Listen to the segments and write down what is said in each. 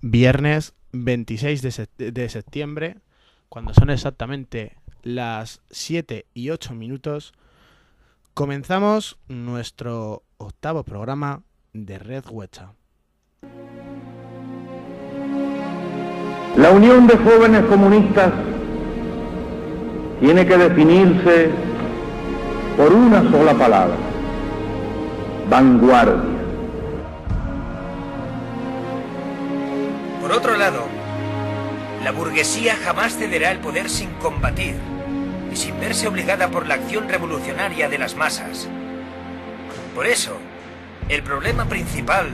viernes 26 de septiembre, cuando son exactamente las 7:08, comenzamos nuestro octavo programa de Red Huecha. La Unión de Jóvenes Comunistas tiene que definirse por una sola palabra: vanguardia. Por otro lado, la burguesía jamás cederá el poder sin combatir y sin verse obligada por la acción revolucionaria de las masas. Por eso, el problema principal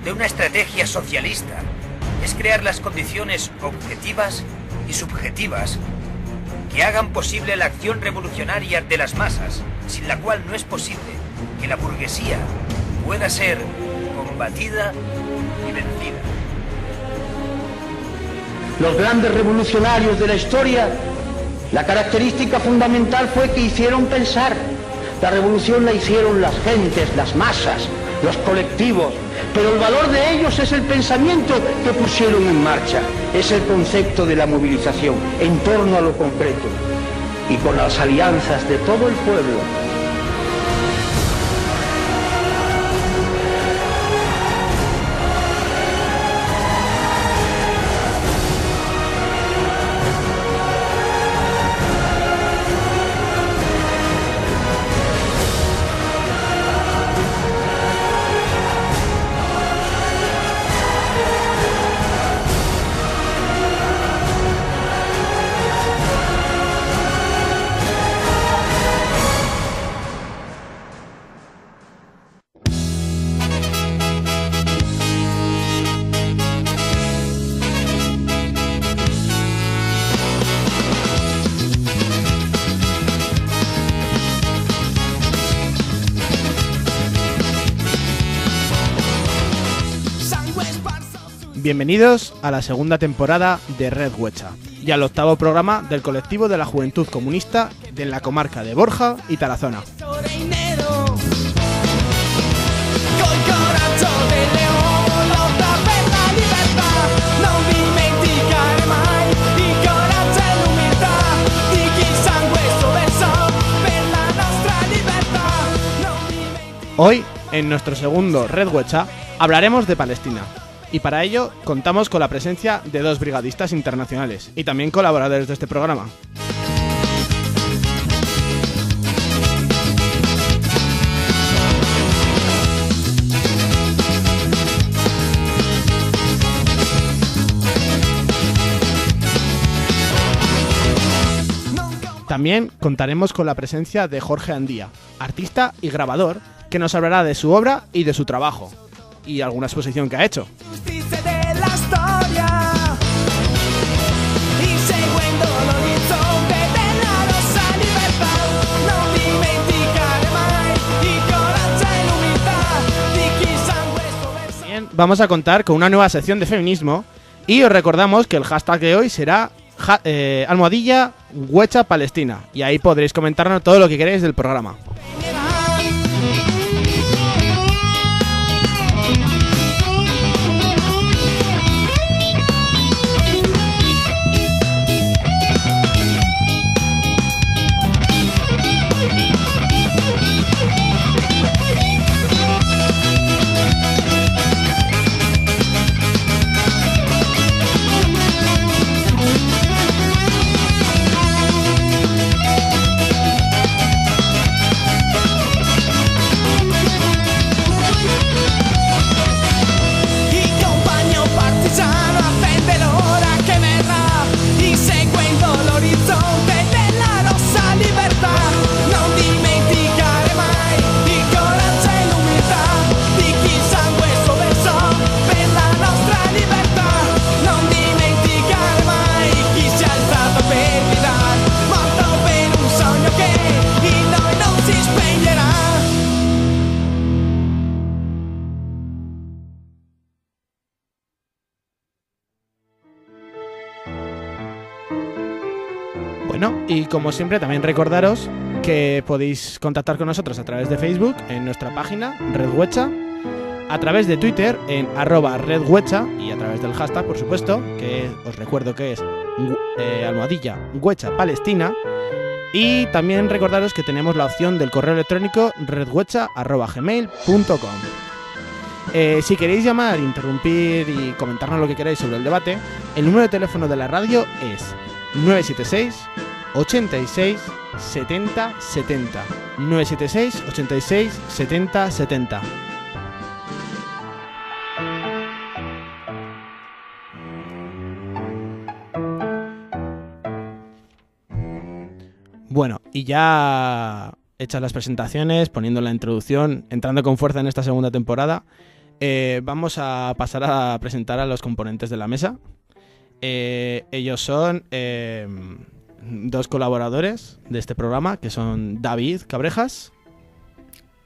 de una estrategia socialista es crear las condiciones objetivas y subjetivas que hagan posible la acción revolucionaria de las masas, sin la cual no es posible que la burguesía pueda ser combatida y vencida. Los grandes revolucionarios de la historia, la característica fundamental fue que hicieron pensar. La revolución la hicieron las gentes, las masas, los colectivos, pero el valor de ellos es el pensamiento que pusieron en marcha, es el concepto de la movilización en torno a lo concreto y con las alianzas de todo el pueblo. Bienvenidos a la segunda temporada de Red Huecha y al octavo programa del colectivo de la Juventud Comunista de la comarca de Borja y Tarazona. Hoy, en nuestro segundo Red Huecha, hablaremos de Palestina. Y para ello contamos con la presencia de dos brigadistas internacionales y también colaboradores de este programa. También contaremos con la presencia de Jorge Andía, artista y grabador, que nos hablará de su obra y de su trabajo, y alguna exposición que ha hecho. Bien, vamos a contar con una nueva sección de feminismo y os recordamos que el hashtag de hoy será almohadilla Huecha Palestina, y ahí podréis comentarnos todo lo que queréis del programa. Bueno, y como siempre también recordaros que podéis contactar con nosotros a través de Facebook en nuestra página Red Huecha, a través de Twitter en @redhuecha y a través del hashtag, por supuesto, que os recuerdo que es #Huecha Palestina. Y también recordaros que tenemos la opción del correo electrónico redhuecha@gmail.com. Si queréis llamar, interrumpir y comentarnos lo que queráis sobre el debate, el número de teléfono de la radio es 976 86 70 70. 976 86 70 70. Bueno, y ya hechas las presentaciones, poniendo la introducción, entrando con fuerza en esta segunda temporada, vamos a pasar a presentar a los componentes de la mesa. Ellos son dos colaboradores de este programa, que son David Cabrejas.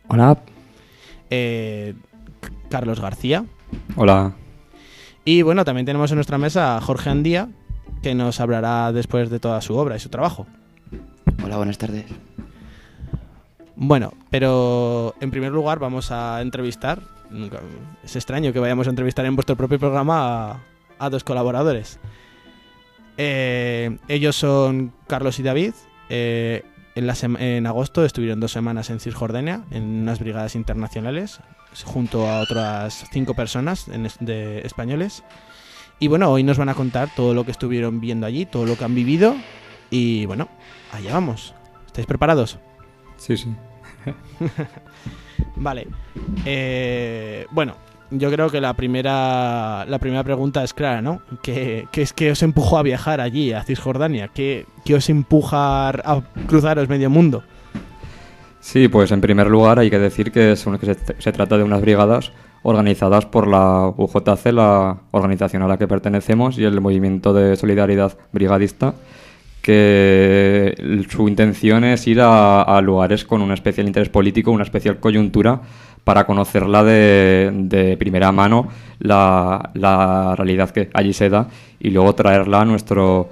Hola. Carlos García. Hola. Y bueno, también tenemos en nuestra mesa a Jorge Andía, que nos hablará después de toda su obra y su trabajo. Hola, buenas tardes. Bueno, pero en primer lugar vamos a entrevistar. Es extraño que vayamos a entrevistar en vuestro propio programa a dos colaboradores. Ellos son Carlos y David. En agosto estuvieron 2 semanas en Cisjordania, en unas brigadas internacionales, junto a otras 5 personas de españoles. Y bueno, hoy nos van a contar todo lo que estuvieron viendo allí, todo lo que han vivido. Y bueno, allá vamos. ¿Estáis preparados? Sí, sí. Vale. Bueno, yo creo que la primera pregunta es clara, ¿no? ¿Qué os empujó a viajar allí, a Cisjordania? ¿Qué os empuja a cruzaros medio mundo? Sí, pues en primer lugar hay que decir que se trata de unas brigadas organizadas por la UJC, la organización a la que pertenecemos, y el Movimiento de Solidaridad Brigadista, que su intención es ir a lugares con un especial interés político, una especial coyuntura, para conocerla de primera mano, la realidad que allí se da, y luego traerla a nuestro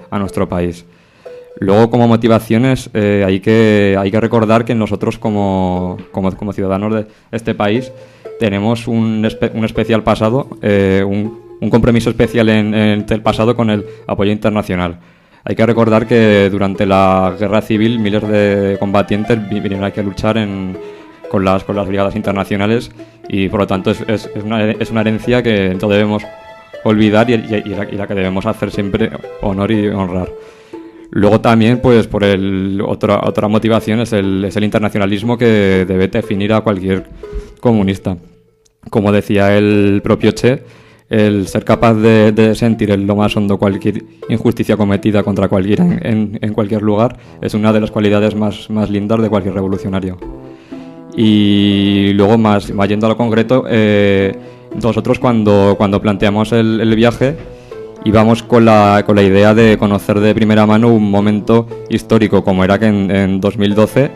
país. Luego, como motivaciones, hay que recordar que nosotros como ciudadanos de este país tenemos un especial pasado, un compromiso especial en el pasado con el apoyo internacional. Hay que recordar que durante la guerra civil miles de combatientes vinieron aquí a luchar con las brigadas internacionales, y por lo tanto es una herencia que no debemos olvidar y la que debemos hacer siempre honor y honrar. Luego también, pues por otra motivación es el internacionalismo que debe definir a cualquier comunista. Como decía el propio Che, el ser capaz de sentir en lo más hondo cualquier injusticia cometida contra cualquiera en cualquier lugar es una de las cualidades más lindas de cualquier revolucionario. Y luego, más yendo a lo concreto, nosotros cuando planteamos el viaje íbamos con la idea de conocer de primera mano un momento histórico, como era que en 2012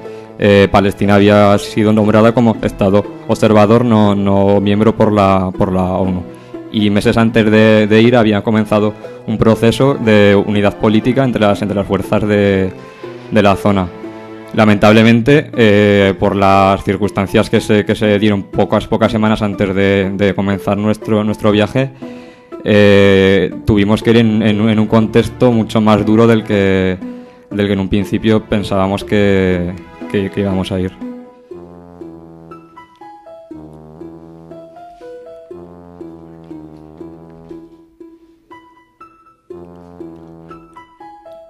Palestina había sido nombrada como Estado observador, no miembro por la ONU. Y meses antes de ir había comenzado un proceso de unidad política entre las fuerzas de la zona. Lamentablemente, por las circunstancias que se dieron pocas semanas antes de comenzar nuestro viaje, tuvimos que ir en un contexto mucho más duro del que en un principio pensábamos que íbamos a ir.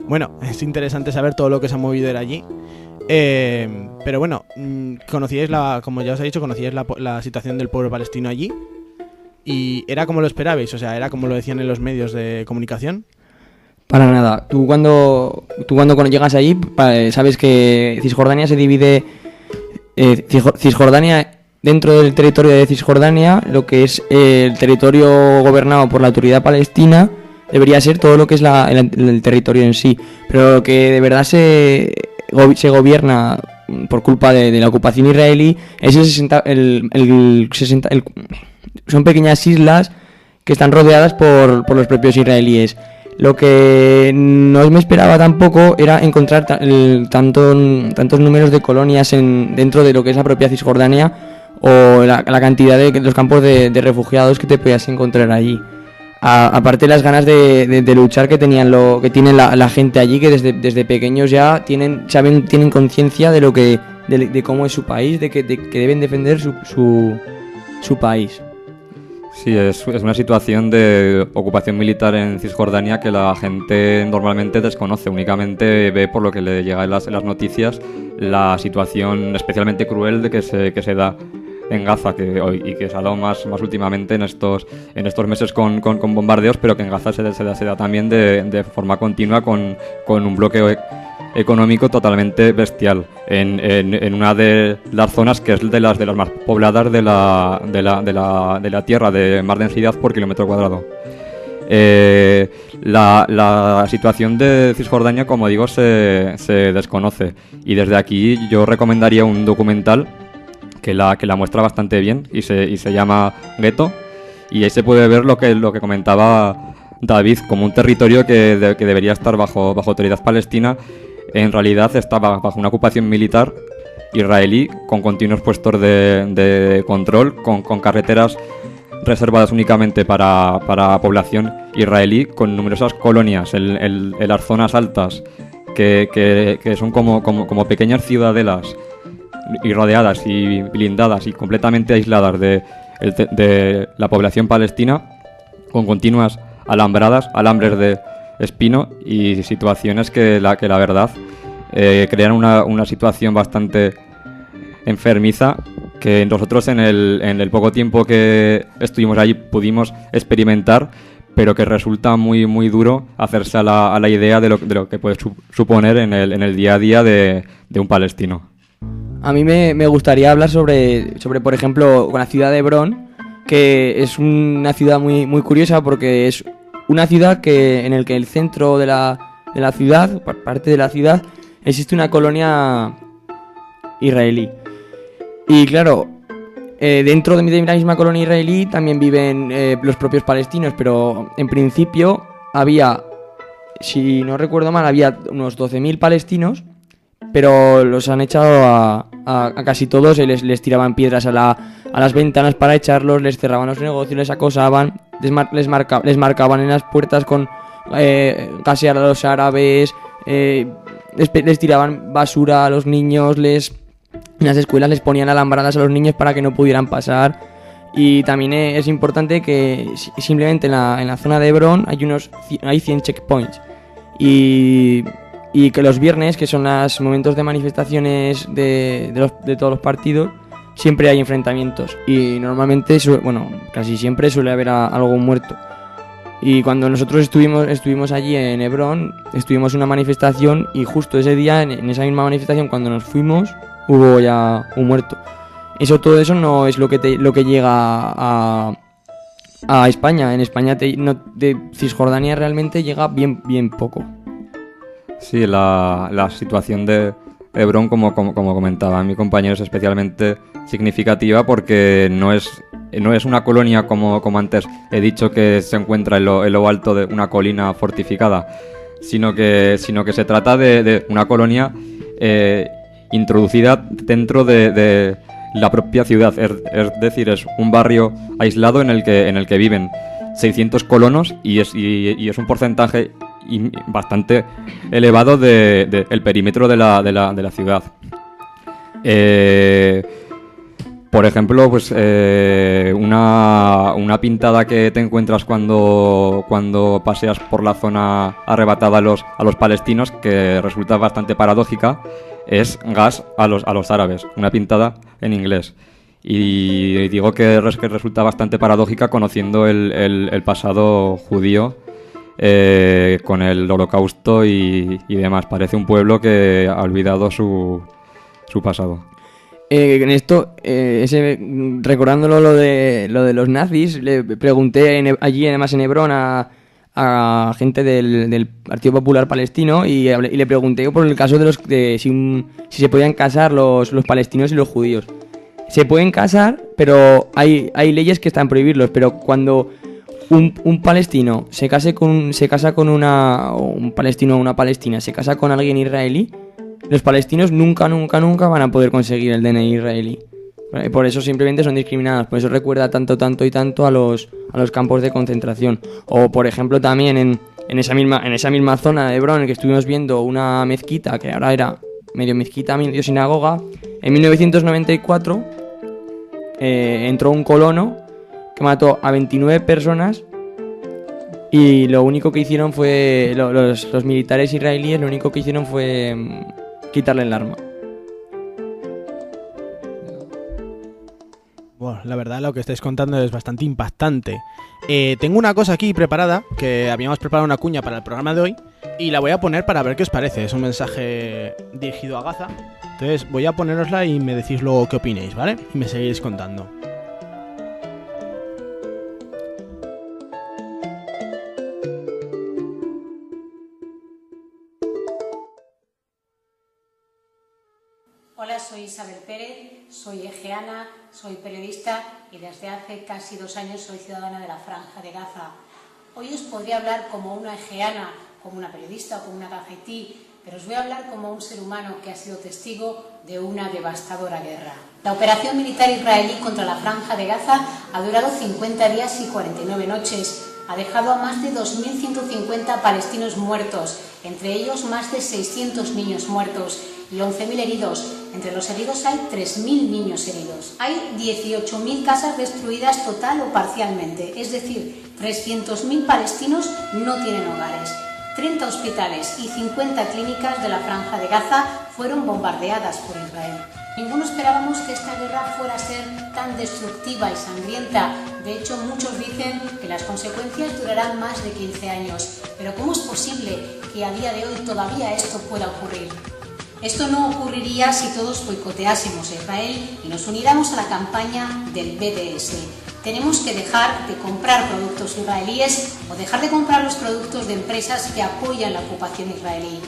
Bueno, es interesante saber todo lo que se ha movido allí. Pero bueno, conocíais como ya os he dicho, conocíais la situación del pueblo palestino allí. ¿Y era como lo esperabais? O sea, ¿era como lo decían en los medios de comunicación? Para nada. Tú cuando llegas allí, sabes que Cisjordania se divide... Cisjordania, dentro del territorio de Cisjordania, lo que es el territorio gobernado por la Autoridad Palestina, debería ser todo lo que es el territorio en sí. Pero lo que de verdad se gobierna por culpa de la ocupación israelí es son pequeñas islas que están rodeadas por los propios israelíes. Lo que no me esperaba tampoco era encontrar tantos números de colonias dentro de lo que es la propia Cisjordania, o la cantidad de los campos de refugiados que te podías encontrar allí. Aparte las ganas de luchar que tienen la gente allí, que desde pequeños ya tienen conciencia de cómo es su país, de que deben defender su país. Sí, es una situación de ocupación militar en Cisjordania que la gente normalmente desconoce, únicamente ve por lo que le llega en las noticias la situación especialmente cruel de que se da en Gaza y que se ha dado más últimamente en estos meses con bombardeos, pero que en Gaza se da también de forma continua con un bloqueo económico totalmente bestial en una de las zonas que es de las más pobladas de la tierra, de más densidad por kilómetro cuadrado. La situación de Cisjordania, como digo, se desconoce, y desde aquí yo recomendaría un documental que la muestra bastante bien y se llama Gueto, y ahí se puede ver lo que comentaba David, como un territorio que debería estar bajo autoridad palestina. En realidad está bajo una ocupación militar israelí, con continuos puestos de control, con carreteras reservadas únicamente para población israelí, con numerosas colonias en las zonas altas que son como pequeñas ciudadelas y rodeadas y blindadas y completamente aisladas de la población palestina, con continuas alambres de espino y situaciones que la verdad crean una situación bastante enfermiza, que nosotros en el poco tiempo que estuvimos allí pudimos experimentar, pero que resulta muy muy duro hacerse a la idea de lo que puede suponer en el día a día de un palestino. A mí me gustaría hablar sobre por ejemplo, con la ciudad de Hebrón, que es una ciudad muy muy curiosa, porque es una ciudad en el que el centro de la ciudad, parte de la ciudad, existe una colonia israelí. Y claro, dentro de la misma colonia israelí también viven los propios palestinos, pero en principio había, si no recuerdo mal, había unos 12.000 palestinos, pero los han echado a casi todos, y les tiraban piedras a las ventanas para echarlos, les cerraban los negocios, les acosaban, les marcaban en las puertas con gasear a los árabes, les tiraban basura a los niños, en las escuelas les ponían alambradas a los niños para que no pudieran pasar. Y también es importante que simplemente en la zona de Hebrón hay 100 checkpoints, y que los viernes, que son los momentos de manifestaciones de todos los partidos, siempre hay enfrentamientos, y normalmente, casi siempre suele haber algún muerto. Y cuando nosotros estuvimos allí en Hebrón, estuvimos en una manifestación, y justo ese día, en esa misma manifestación, cuando nos fuimos, hubo ya un muerto. Todo eso no es lo que llega a España. En España de Cisjordania realmente llega bien poco. Sí, la situación de Hebrón, como comentaba mi compañero, es especialmente significativa, porque no es una colonia como antes he dicho, que se encuentra en lo alto de una colina fortificada, sino que se trata de una colonia introducida dentro de la propia ciudad, es decir, es un barrio aislado en el que viven 600 colonos, y es un porcentaje bastante elevado del perímetro de la ciudad. Por ejemplo, pues una pintada que te encuentras cuando paseas por la zona arrebatada a los palestinos, que resulta bastante paradójica, es gas a los árabes, una pintada en inglés. Y digo que resulta bastante paradójica, conociendo el pasado judío con el Holocausto y demás. Parece un pueblo que ha olvidado su pasado. En esto, recordándolo lo de los nazis, le pregunté allí, además en Hebrón, a gente del Partido Popular Palestino, y le pregunté por el caso de si se podían casar los palestinos y los judíos. Se pueden casar, pero hay leyes que están prohibirlos. Pero cuando un palestino se casa con un palestino o una palestina se casa con alguien israelí, los palestinos nunca van a poder conseguir el DNI israelí. Por eso simplemente son discriminadas, por eso recuerda tanto y tanto a los campos de concentración. O por ejemplo también en esa misma zona de Hebrón, en que estuvimos viendo una mezquita, que ahora era medio mezquita, medio sinagoga, en 1994 entró un colono que mató a 29 personas y lo único que hicieron fue, los militares israelíes, lo único que hicieron fue quitarle el arma. Bueno, la verdad lo que estáis contando es bastante impactante. Tengo una cosa aquí preparada, que habíamos preparado una cuña para el programa de hoy, y la voy a poner para ver qué os parece. Es un mensaje dirigido a Gaza. Entonces voy a ponerosla y me decís luego qué opinéis, ¿vale? Y me seguís contando. Hola, soy Isabel Pérez, soy egeana, soy periodista y desde hace casi 2 años soy ciudadana de la Franja de Gaza. Hoy os podría hablar como una egeana, como una periodista o como una gazaití, pero os voy a hablar como un ser humano que ha sido testigo de una devastadora guerra. La operación militar israelí contra la Franja de Gaza ha durado 50 días y 49 noches. Ha dejado a más de 2.150 palestinos muertos, entre ellos más de 600 niños muertos y 11.000 heridos. Entre los heridos hay 3.000 niños heridos. Hay 18.000 casas destruidas total o parcialmente, es decir, 300.000 palestinos no tienen hogares. 30 hospitales y 50 clínicas de la Franja de Gaza fueron bombardeadas por Israel. Ninguno esperábamos que esta guerra fuera a ser tan destructiva y sangrienta. De hecho, muchos dicen que las consecuencias durarán más de 15 años. Pero ¿cómo es posible que a día de hoy todavía esto pueda ocurrir? Esto no ocurriría si todos boicoteásemos a Israel y nos uniéramos a la campaña del BDS. Tenemos que dejar de comprar productos israelíes o dejar de comprar los productos de empresas que apoyan la ocupación israelí.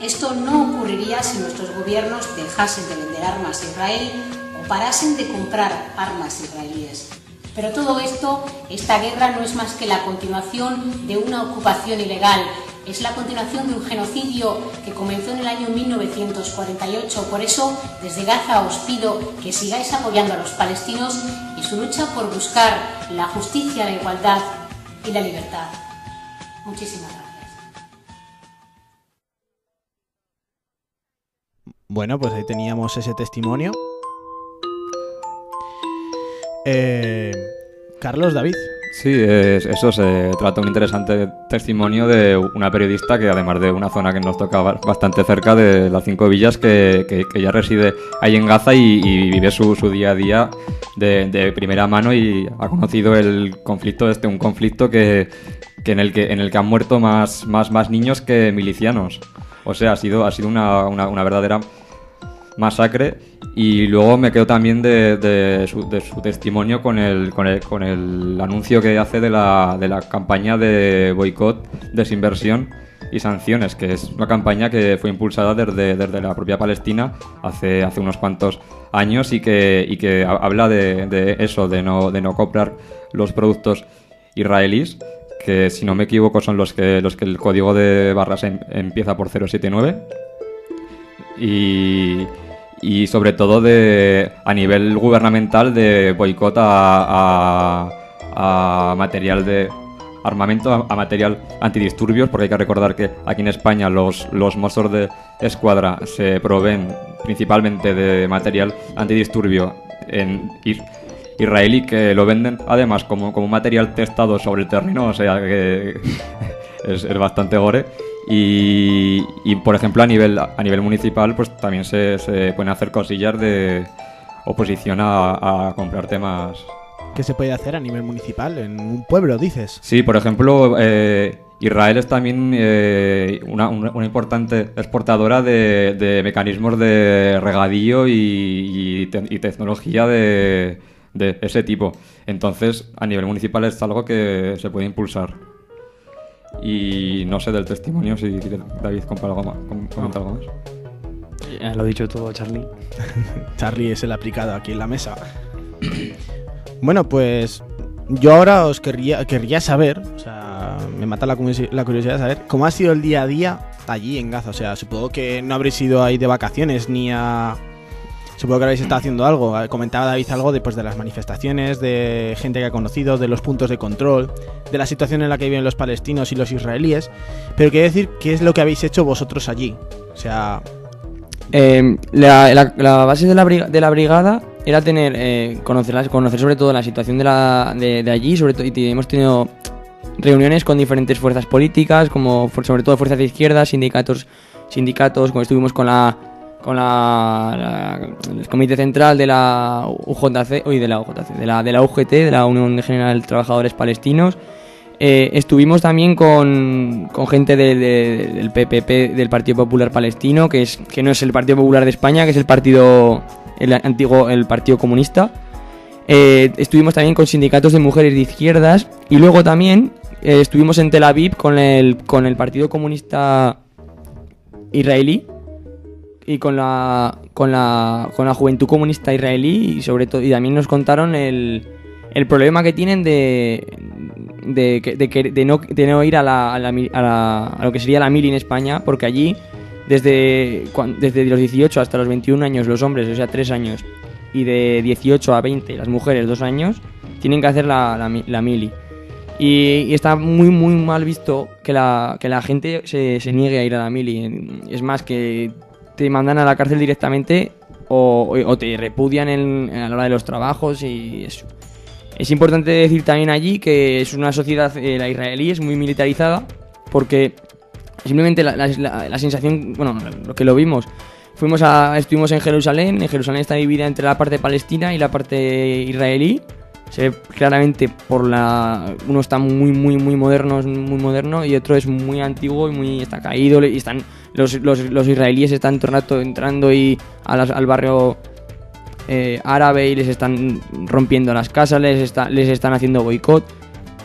Esto no ocurriría si nuestros gobiernos dejasen de vender armas a Israel o parasen de comprar armas israelíes. Pero todo esto, esta guerra no es más que la continuación de una ocupación ilegal. Es la continuación de un genocidio que comenzó en el año 1948. Por eso, desde Gaza os pido que sigáis apoyando a los palestinos y su lucha por buscar la justicia, la igualdad y la libertad. Muchísimas gracias. Bueno, pues ahí teníamos ese testimonio. Carlos, David. Sí, eso se trata de un interesante testimonio de una periodista que, además de una zona que nos toca bastante cerca, de las 5 villas, que ya reside ahí en Gaza y vive su día a día de primera mano, y ha conocido el conflicto un conflicto en el que han muerto más niños que milicianos. O sea, ha sido una verdadera masacre. Y luego me quedo también de su testimonio con el anuncio que hace de la campaña de boicot, desinversión y sanciones, que es una campaña que fue impulsada desde la propia Palestina hace unos cuantos años, y que habla de eso, de no comprar los productos israelíes, que si no me equivoco son los que el código de barras empieza por 079, y sobre todo a nivel gubernamental de boicot a material de armamento, a material antidisturbios, porque hay que recordar que aquí en España los Mossos de Escuadra se proveen principalmente de material antidisturbio en israelí, que lo venden además como material testado sobre el terreno, o sea que es bastante gore. Y por ejemplo a nivel municipal pues también se pueden hacer cosillas de oposición a comprar temas. ¿Qué se puede hacer a nivel municipal en un pueblo, dices? Sí, por ejemplo, Israel es también una importante exportadora de mecanismos de regadío y tecnología de ese tipo. Entonces, a nivel municipal es algo que se puede impulsar. Y no sé del testimonio si David comenta algo más. Ya lo he dicho todo, Charlie. Charlie es el aplicado aquí en la mesa. Bueno, pues yo ahora os querría saber, o sea, me mata la curiosidad de saber cómo ha sido el día a día allí en Gaza. O sea, supongo que no habréis ido ahí de vacaciones ni a... O Supongo que habéis estado haciendo algo. Comentaba David algo de las manifestaciones, de gente que ha conocido, de los puntos de control, de la situación en la que viven los palestinos y los israelíes. Pero quiero decir, ¿qué es lo que habéis hecho vosotros allí? O sea... la base de la brigada era conocer sobre todo la situación de allí, sobre todo, y hemos tenido reuniones con diferentes fuerzas políticas, como sobre todo fuerzas de izquierda, sindicatos, como estuvimos con el comité central de la UJC, de la UGT, de la Unión General de Trabajadores Palestinos. Estuvimos también con gente del PPP, del Partido Popular Palestino, que no es el Partido Popular de España, que es el Partido Comunista. Estuvimos también con sindicatos de mujeres de izquierdas, y luego también estuvimos en Tel Aviv con el Partido Comunista israelí y con la Juventud Comunista israelí, y sobre todo, y también nos contaron el problema que tienen de no ir a lo que sería la mili en España, porque allí desde los 18 hasta los 21 años los hombres, o sea 3 años, y de 18 a 20 las mujeres 2 años, tienen que hacer la mili. Y está muy muy mal visto que la gente se niegue a ir a la mili. Es más, que te mandan a la cárcel directamente o te repudian a la hora de los trabajos, y eso. Es importante decir también allí que es una sociedad, la israelí, es muy militarizada, porque simplemente la sensación, bueno, lo que lo vimos, estuvimos en Jerusalén. En Jerusalén está dividida entre la parte palestina y la parte israelí. Se ve claramente uno está muy muy muy moderno, y otro es muy antiguo y está caído, y están los israelíes están entrando al barrio árabe, y les están rompiendo las casas, les están haciendo boicot.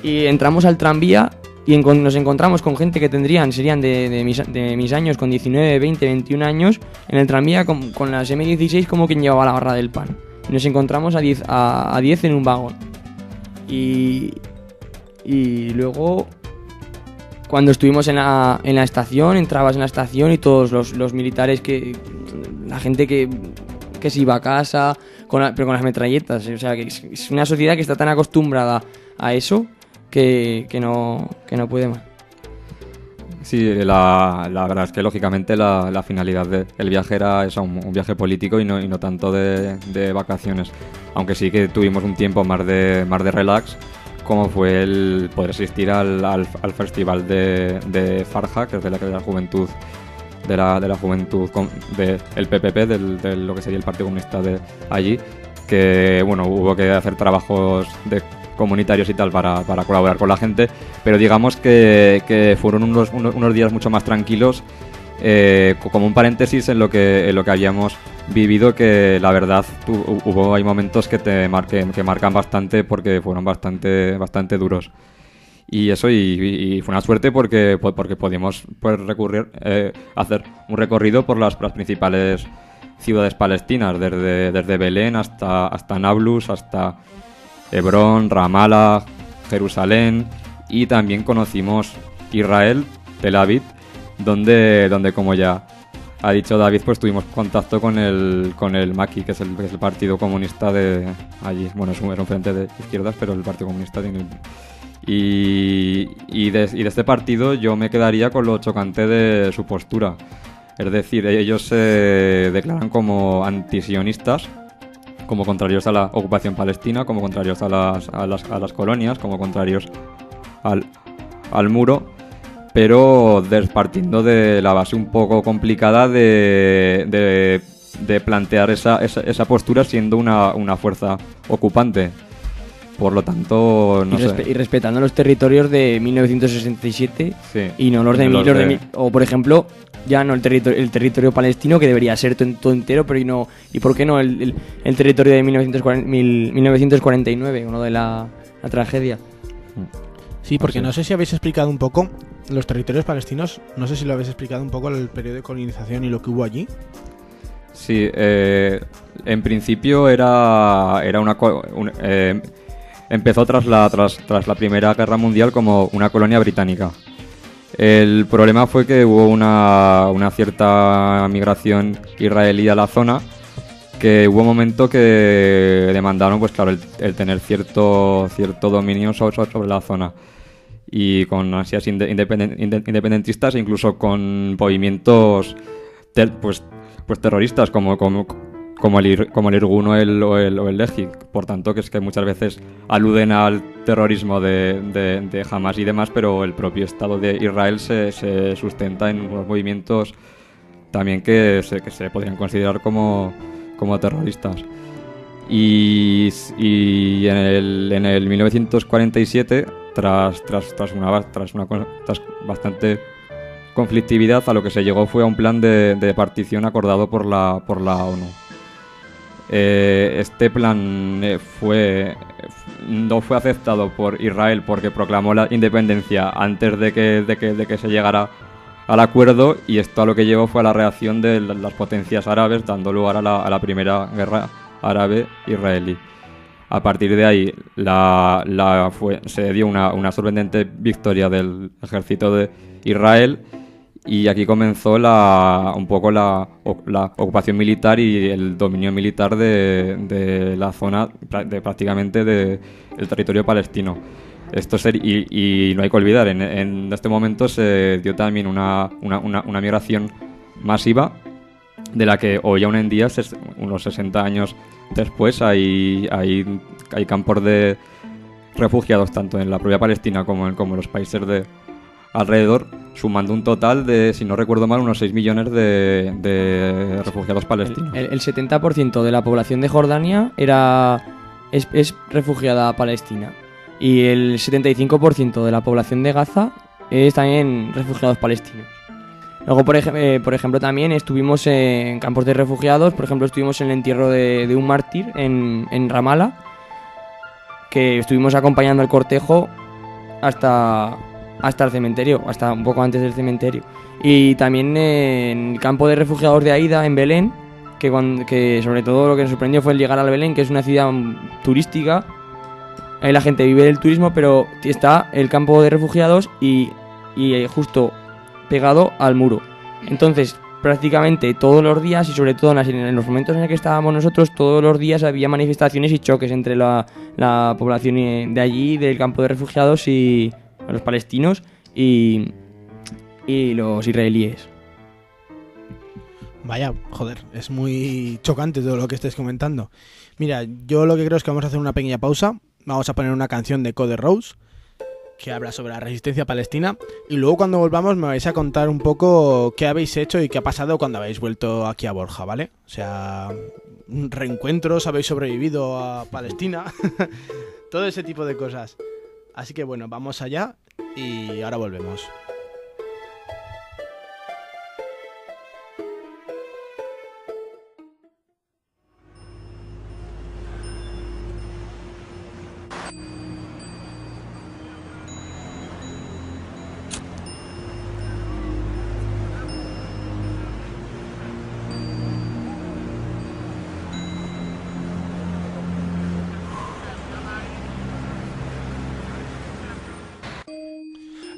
Y entramos al tranvía y nos encontramos con gente que serían de mis años, con 19, 20, 21 años, en el tranvía con las M16 como quien llevaba la barra del pan. Y nos encontramos a 10 en un vagón. Y luego, cuando estuvimos en la estación, entrabas en la estación y todos los militares, la gente que se iba a casa, pero con las metralletas. O sea, que es una sociedad que está tan acostumbrada a eso que no puede más. Sí, la verdad es que lógicamente la finalidad del viaje era eso, un viaje político y no tanto de vacaciones. Aunque sí que tuvimos un tiempo más de relax, como fue el poder asistir al festival de Farja, que es de la juventud de la juventud del PPP, de lo que sería el Partido Comunista de allí, que bueno, hubo que hacer trabajos comunitarios y tal para colaborar con la gente, pero digamos que fueron unos días mucho más tranquilos, como un paréntesis en lo que habíamos vivido, que la verdad hay momentos que marcan bastante, porque fueron bastante duros. Y eso, y fue una suerte porque pudimos hacer un recorrido por las principales ciudades palestinas, desde Belén hasta Nablus, hasta Hebrón, Ramallah, Jerusalén, y también conocimos Israel, Tel Aviv, donde como ya ha dicho David, pues tuvimos contacto con el Maki, que es el Partido Comunista de allí. Bueno, es un frente de izquierdas, pero el Partido Comunista tiene... Y de este partido yo me quedaría con lo chocante de su postura. Es decir, ellos se declaran como antisionistas, como contrarios a la ocupación palestina, como contrarios a las colonias, como contrarios al muro, pero partiendo de la base un poco complicada de plantear esa postura siendo una fuerza ocupante. Por lo tanto, y respetando los territorios de 1967, sí, y no los de o por ejemplo, ya no el territorio palestino, que debería ser todo entero, pero y por qué no el territorio de 1949, uno de la tragedia. Sí, porque no sé si habéis explicado un poco los territorios palestinos, no sé si lo habéis explicado un poco el periodo de colonización y lo que hubo allí. Sí, en principio empezó tras la Primera Guerra Mundial como una colonia británica. El problema fue que hubo una cierta migración israelí a la zona, que hubo un momento que demandaron, pues claro, el tener cierto dominio sobre la zona, y con ansias independentistas e incluso con movimientos pues terroristas como el Irgun o el Lehi. Por tanto, que es que muchas veces aluden al terrorismo de Hamas y demás, pero el propio Estado de Israel se sustenta en unos movimientos también que se podrían considerar como terroristas. Y en el 1947, tras bastante conflictividad, a lo que se llegó fue a un plan de partición acordado por la ONU. Este plan no fue aceptado por Israel porque proclamó la independencia antes de que se llegara al acuerdo, y esto a lo que llevó fue a la reacción de las potencias árabes, dando lugar a la primera guerra árabe-israelí. A partir de ahí se dio una sorprendente victoria del ejército de Israel, y aquí comenzó un poco la ocupación militar y el dominio militar de la zona, prácticamente del territorio palestino. Y no hay que olvidar, en este momento se dio también una migración masiva, de la que hoy aún en día, unos 60 años después, hay campos de refugiados tanto en la propia Palestina como en los países de alrededor, sumando un total de, si no recuerdo mal, unos 6 millones de refugiados palestinos. El 70% de la población de Jordania es refugiada palestina, y el 75% de la población de Gaza es también refugiados palestinos. Luego, por ejemplo, también estuvimos en campos de refugiados. Por ejemplo, estuvimos en el entierro de un mártir en Ramallah, que estuvimos acompañando el cortejo hasta el cementerio, hasta un poco antes del cementerio. Y también en el campo de refugiados de Aida, en Belén, que sobre todo lo que nos sorprendió fue el llegar a Belén, que es una ciudad turística. Ahí la gente vive del turismo, pero está el campo de refugiados y justo pegado al muro. Entonces, prácticamente todos los días, y sobre todo en los momentos en los que estábamos nosotros, todos los días había manifestaciones y choques entre la población de allí, del campo de refugiados, y los palestinos y los israelíes. Vaya, joder, es muy chocante todo lo que estáis comentando. Mira, yo lo que creo es que vamos a hacer una pequeña pausa. Vamos a poner una canción de Code Rose que habla sobre la resistencia palestina, y luego cuando volvamos me vais a contar un poco qué habéis hecho y qué ha pasado cuando habéis vuelto aquí a Borja, ¿vale? O sea, reencuentros, habéis sobrevivido a Palestina, todo ese tipo de cosas. Así que bueno, vamos allá y ahora volvemos.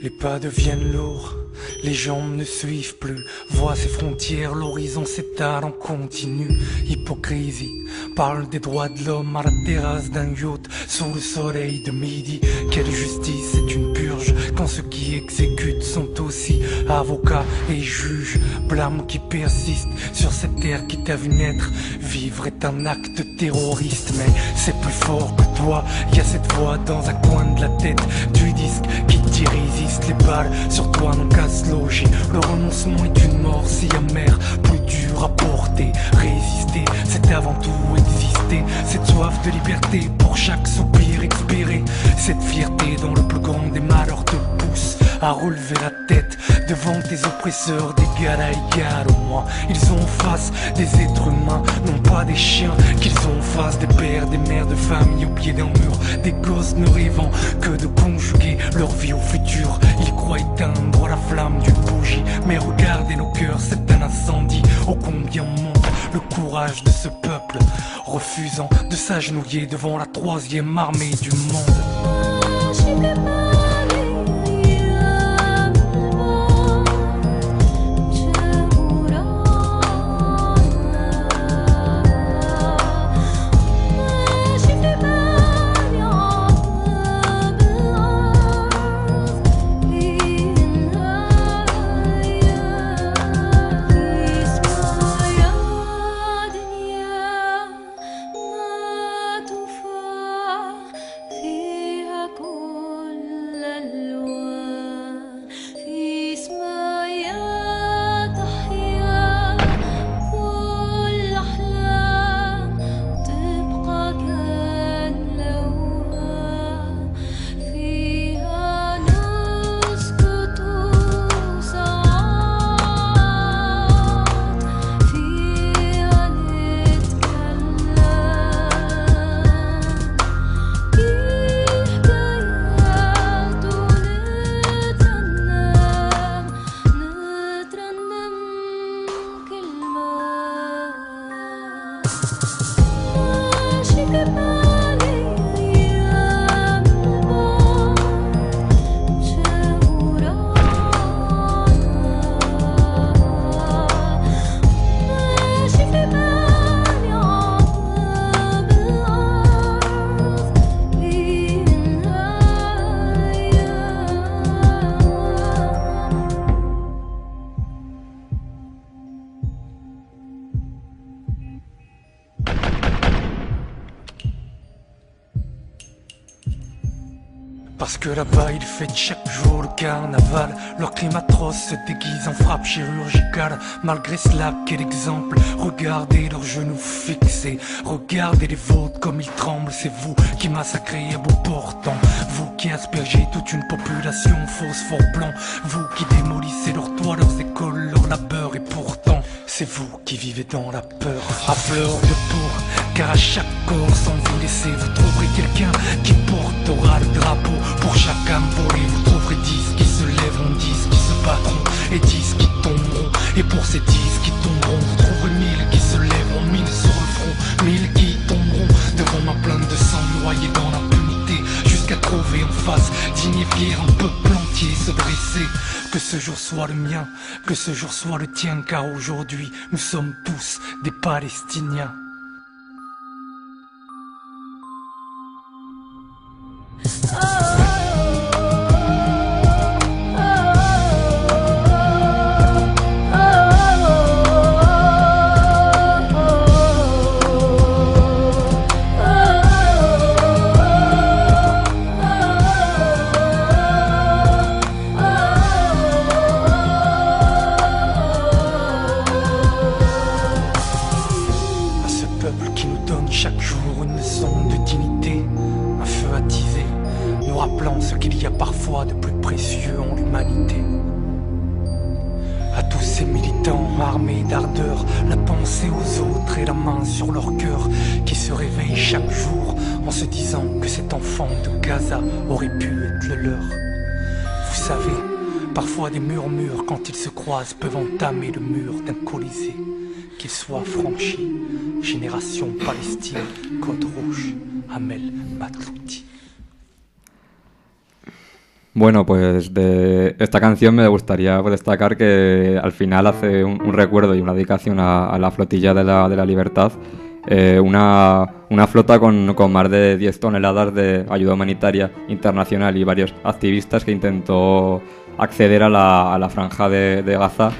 Les pas deviennent lourds, les jambes ne suivent plus. Vois ces frontières, l'horizon s'étale en continu. Hypocrisie, parle des droits de l'homme à la terrasse d'un yacht sous le soleil de midi. Quelle justice, c'est une purge quand ceux qui exécutent sont aussi avocats et juges. Blâme qui persiste sur cette terre qui t'a vu naître. Vivre est un acte terroriste, mais c'est plus fort que toi. Y a cette voix dans un coin de la tête du disque qui t'y résiste. Les balles sur toi n'ont qu'à se loger. Le renoncement est une mort si amère, plus dur à porter. Résister, c'est avant tout exister. Cette soif de liberté pour chaque soupir expiré. Cette fierté dont le plus grand des malheurs te pousse à relever la tête devant tes oppresseurs d'égal à égal. Au moins ils ont en face des êtres humains, non pas des chiens. Qu'ils ont en face des pères, des mères de famille au pied d'un mur. Des gosses ne rêvant que de conjuguer leur vie au futur. Ils croient éteindre la flamme d'une bougie, mais regardez nos cœurs, c'est un incendie. Ô combien monte le courage de ce peuple, refusant de s'agenouiller devant la troisième armée du monde. Parce que là-bas ils fêtent chaque jour le carnaval. Leur crime atroce se déguise en frappe chirurgicale. Malgré cela, quel exemple. Regardez leurs genoux fixés, regardez les vôtres comme ils tremblent. C'est vous qui massacrez à bout portant, vous qui aspergez toute une population phosphore blanc, vous qui démolissez leurs toits, leurs écoles, leur labeur. Et pourtant, c'est vous qui vivez dans la peur, à fleur de peau. Car à chaque corps sans vous laisser, vous trouverez quelqu'un qui portera le drapeau. Pour chaque âme volée, vous trouverez 10 qui se lèveront, 10 qui se battront et 10 qui tomberont. Et pour ces 10 qui tomberont, vous trouverez 1000 qui se lèveront, 1000 sur le front, 1000 qui tomberont devant ma plainte de sang, noyés dans l'impunité, jusqu'à trouver en face digne et fier un peuple entier se dresser. Que ce jour soit le mien, que ce jour soit le tien, car aujourd'hui nous sommes tous des Palestiniens. Peuvent entamer le mur d'un colisée, qu'il soit franchi. Génération Palestine, Code Rouge, Amel Matlouti. Bueno, pues de esta canción me gustaría destacar que al final hace un recuerdo y una dedicación a la flotilla de la libertad, una flota con más de 10 toneladas de ayuda humanitaria internacional y varios activistas que intentó acceder a la franja de Gaza,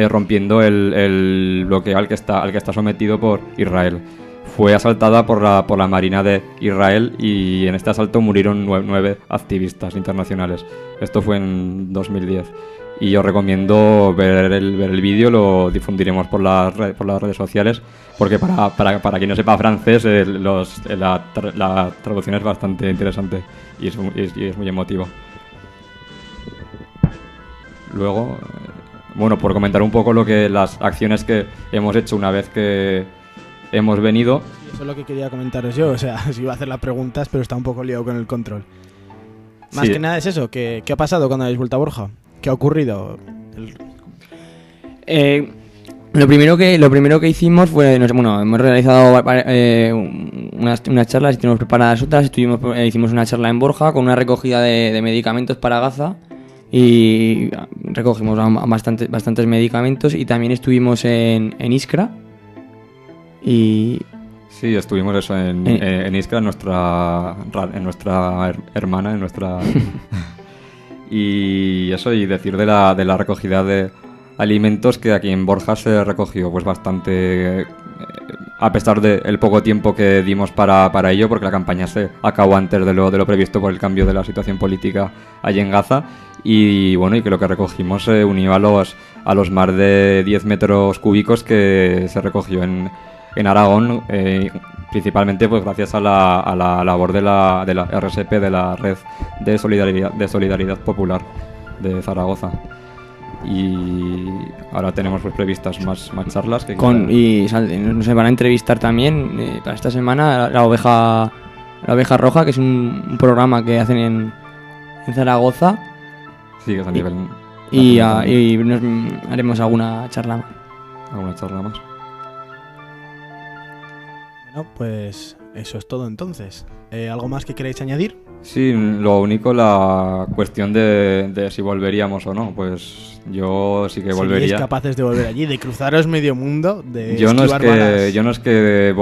rompiendo el bloqueo al que está sometido por Israel. Fue asaltada por la Marina de Israel y en este asalto murieron 9 activistas internacionales. Esto fue en 2010. Y os recomiendo ver el vídeo, lo difundiremos por las redes sociales, porque para quien no sepa francés, la traducción es bastante interesante y es muy emotivo. Luego, bueno, por comentar un poco las acciones que hemos hecho una vez que hemos venido. Eso es lo que quería comentaros yo, o sea, si iba a hacer las preguntas, pero está un poco liado con el control. Más que nada es eso, ¿qué ha pasado cuando habéis vuelto a Borja? ¿Qué ha ocurrido? Lo primero que hicimos fue, hemos realizado unas charlas y tenemos preparadas otras. Hicimos una charla en Borja con una recogida de medicamentos para Gaza y recogimos bastantes medicamentos, y también estuvimos en Iskra y... Sí, estuvimos eso en Iskra, en nuestra hermana, en nuestra... Y eso, y decir de la recogida de alimentos, que aquí en Borja se recogió pues bastante, a pesar del poco tiempo que dimos para ello, porque la campaña se acabó antes de lo previsto por el cambio de la situación política allí en Gaza. Y bueno, y que lo que recogimos se unió a los más de 10 metros cúbicos que se recogió en Aragón, principalmente pues gracias a la labor de la RSP, de la Red de Solidaridad Popular de Zaragoza. Y ahora tenemos pues previstas más charlas nos van a entrevistar también para esta semana la oveja roja, que es un programa que hacen en Zaragoza. Sí, que es a nivel... Y haremos alguna charla más. Bueno, pues eso es todo entonces. ¿Algo más que queráis añadir? Sí, lo único, la cuestión de si volveríamos o no. Pues yo sí que volvería. ¿Seríais capaces de volver allí, de cruzaros medio mundo, de yo no esquivar balas? Yo no es que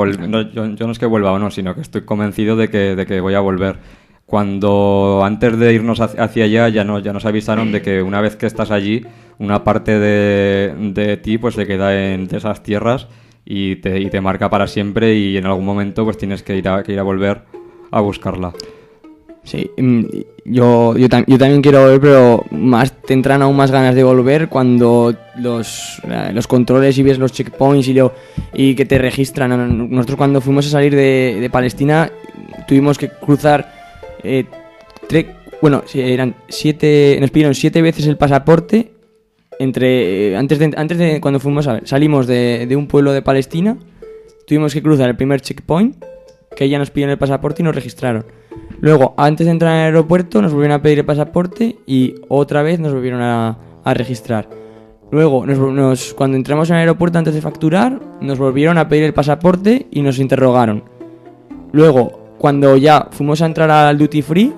vuelva o no, sino que estoy convencido de que voy a volver. Cuando antes de irnos hacia allá ya nos avisaron de que una vez que estás allí, una parte de ti pues se queda en esas tierras y te marca para siempre, y en algún momento pues tienes que ir a volver a buscarla. Sí, yo también quiero volver, pero te entran aún más ganas de volver cuando los controles y ves los checkpoints y que te registran. Nosotros cuando fuimos a salir de Palestina tuvimos que cruzar nos pidieron 7 veces el pasaporte antes de cuando fuimos salimos de un pueblo de Palestina, tuvimos que cruzar el primer checkpoint, que ya nos pidieron el pasaporte y nos registraron. Luego, antes de entrar al aeropuerto, nos volvieron a pedir el pasaporte y otra vez nos volvieron a registrar. Luego, cuando entramos en el aeropuerto antes de facturar, nos volvieron a pedir el pasaporte y nos interrogaron. Luego, cuando ya fuimos a entrar al duty free,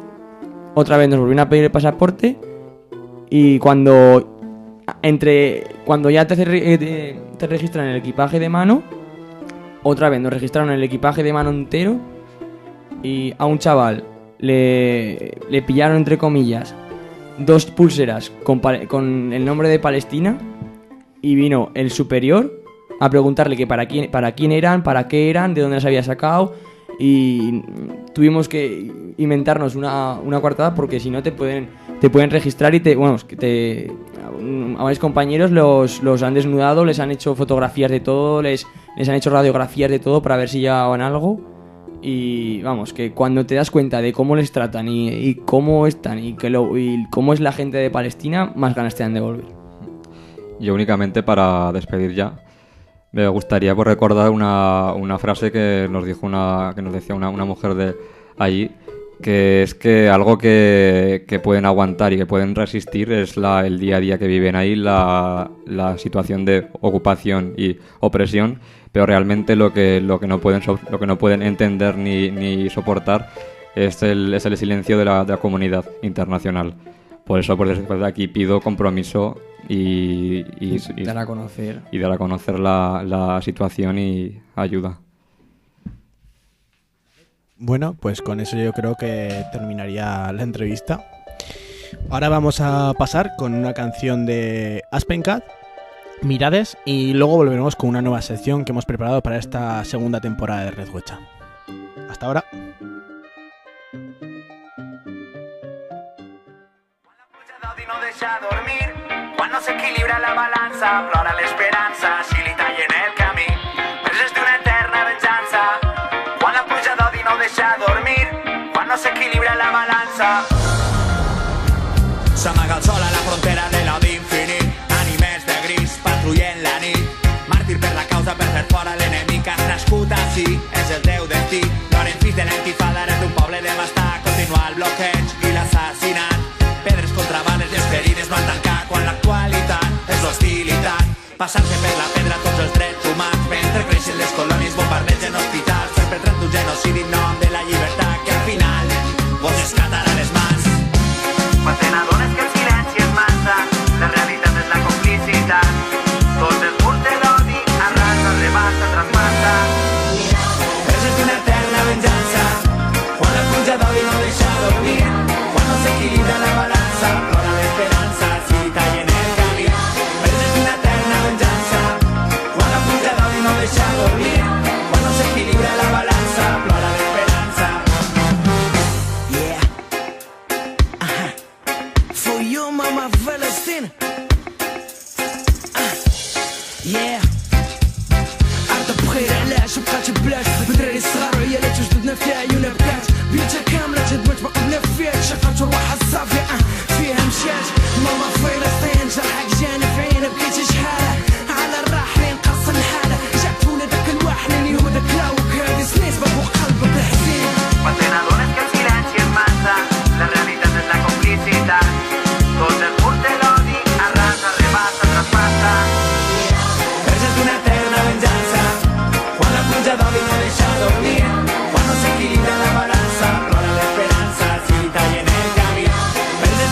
otra vez nos volvieron a pedir el pasaporte y cuando ya te registran el equipaje de mano, otra vez nos registraron el equipaje de mano entero y a un chaval le pillaron, entre comillas, 2 pulseras con el nombre de Palestina y vino el superior a preguntarle que para quién eran, para qué eran, de dónde las había sacado y tuvimos que inventarnos una coartada porque si no te pueden registrar y a varios compañeros los han desnudado, les han hecho fotografías de todo, les han hecho radiografías de todo para ver si llevaban algo. Y vamos, que cuando te das cuenta de cómo les tratan y cómo están y cómo es la gente de Palestina, más ganas te dan de volver. Yo únicamente para despedir ya, me gustaría recordar una frase que nos decía una mujer de allí, que es que algo que pueden aguantar y que pueden resistir es el día a día que viven ahí, la situación de ocupación y opresión, pero realmente lo que no pueden entender ni soportar es el silencio de la comunidad internacional. Por eso, después de aquí pido compromiso y dar a conocer la situación y ayuda. Bueno, pues con eso yo creo que terminaría la entrevista. Ahora vamos a pasar con una canción de Aspencat, Mirades, y luego volveremos con una nueva sección que hemos preparado para esta segunda temporada de Red Gocha. Hasta ahora. Quan no s'equilibra la balança, plora l'esperança, si li tallen el camí, preses d'una eterna venjança. Quan la pluja d'odi no deixa dormir, quan no s'equilibra la balança. S'amaga el sol a la frontera de l'odi infinit, ànimes de gris patrullen la nit, màrtir per la causa, per fer fora l'enemic. Has nascut així, és el teu destí, l'oren fills de l'entifada, eres d'un poble devastat, continua el bloqueig i l'assassinat. Pedres contra bales i esperines no han tancat quan l'actualitat és l'hostilitat. Passar-se per la pedra tots els drets humans mentre creixen les colònies, bombardegen hospitals, perpetrant un genocidi en nom de la llibertat que al final vos escatarà les mans. Quan te n'adones que el silenci és massa, la realitat és la complicitat. Tots els murs de l'odi arrasa, rebassa, traspassa. Preses d'una eterna venjança, quan la pluja d'odi no deixa dormir, quan no s'equilibra la balança, plora l'esperança, si li tallen el camí. Preses d'una eterna venjança, quan la pluja d'odi no deixa dormir, quan no s'equilibra la balança, plora l'esperança. Yeah. For you, mama, Palestine. Yeah. عرض بخير علاش بقات بلاش بدراري صغار وعيالات وجدودنا في عيون بكات بيوتها كاملة تهدمت ما قبلنا فيها شقات وروحها الصافية فيها مشات ماما فلسطين جرحك جاني في عينها بكيتي شحالة على الراحلين قص الحالة جات ولادك الواحدين يهودك لاوك هادي سنيس بابو قلبك الحزين. Quan te n'adones que el silenci és massa, la realitat és la complicitat. Tots els murs de l'odi arrasa, rebassa, traspassa. Preses d'una eterna venjança, quan la pluja d'odi no deixa dormir, quan no s'equilibra la balança, plora l'esperança, si li tallen el camí. Preses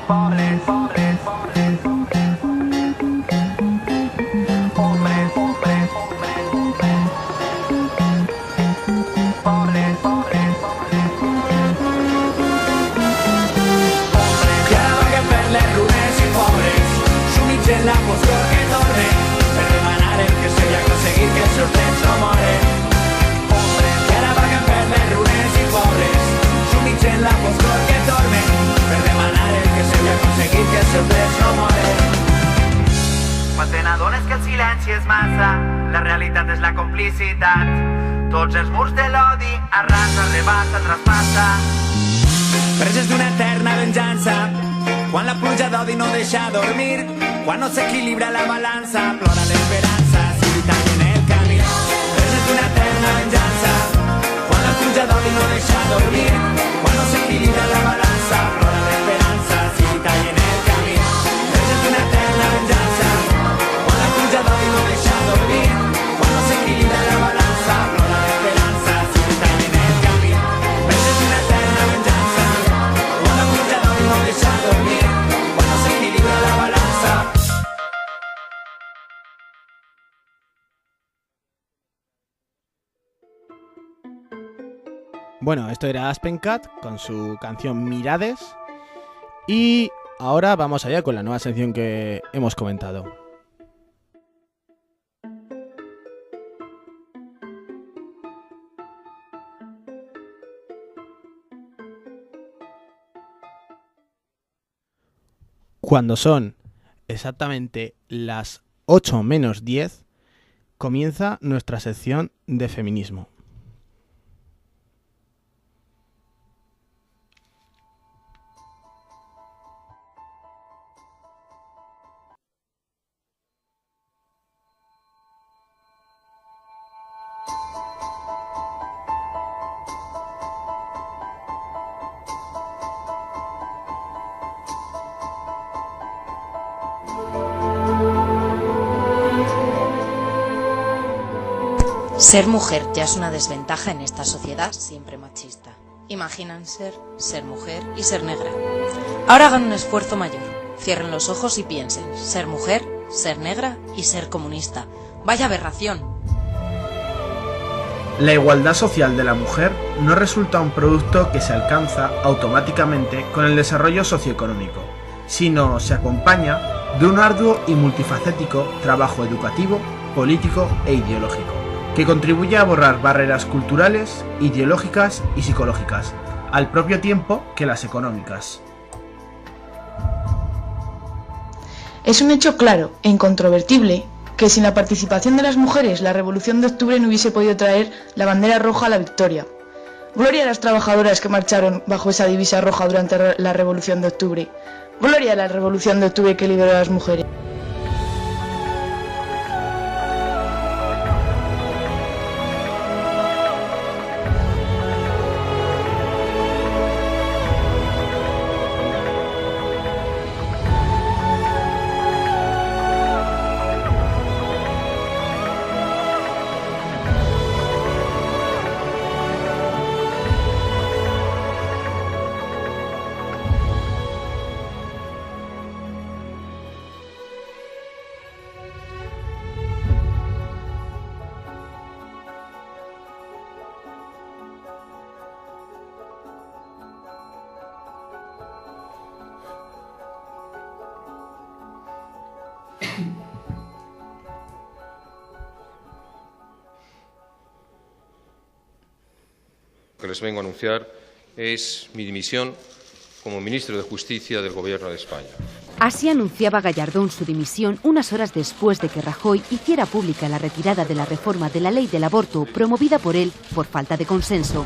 Pobres, pobres, pobres, pobres, pobres, pobres, pobres, pobres, que ara vaguen per les runes i pobres, sumits en la foscor que tornen, per demanar el que s'havia aconseguit que els seus drets no moren. Que ara vaguen per les runes i pobres, sumits en la foscor que tornen, per demanar el que s'havia aconseguit que els seus drets no moren. Quan te n'adones que el silenci és massa, la realitat és la complicitat. Tots els murs de l'odi arrasa, rebassa, traspassa. Preses d'una eterna venjança, quan la pluja d'odi no deixa dormir, quan no s'equilibra la balança, plora l'esperança, si li tallen el camí. Preses d'una eterna venjança, quan la pluja d'odi no deixa dormir, quan no s'equilibra la balança, plora l'esperança, si li tallen el camí. Preses d'una eterna venjança, quan la pluja d'odi no deixa dormir, quan no s'equilibra la balança, plora l'esperança, si li tallen el camí. Preses d'una eterna venjança, quan la pluja d'odi no deixa dormir, quan no s'equilibra la balança. Bueno, esto era Aspencat con su canción Mirades. Y ahora vamos allá con la nueva sección que hemos comentado. Cuando son exactamente las 8 menos 10, comienza nuestra sección de feminismo. Ser mujer ya es una desventaja en esta sociedad siempre machista. Imaginan ser mujer y ser negra. Ahora hagan un esfuerzo mayor. Cierren los ojos y piensen. Ser mujer, ser negra y ser comunista. ¡Vaya aberración! La igualdad social de la mujer no resulta un producto que se alcanza automáticamente con el desarrollo socioeconómico, sino se acompaña de un arduo y multifacético trabajo educativo, político e ideológico, que contribuye a borrar barreras culturales, ideológicas y psicológicas, al propio tiempo que las económicas. Es un hecho claro e incontrovertible que sin la participación de las mujeres la Revolución de Octubre no hubiese podido traer la bandera roja a la victoria. Gloria a las trabajadoras que marcharon bajo esa divisa roja durante la Revolución de Octubre. Gloria a la Revolución de Octubre que liberó a las mujeres. Lo que les vengo a anunciar es mi dimisión como ministro de Justicia del Gobierno de España. Así anunciaba Gallardón su dimisión unas horas después de que Rajoy hiciera pública la retirada de la reforma de la ley del aborto promovida por él por falta de consenso.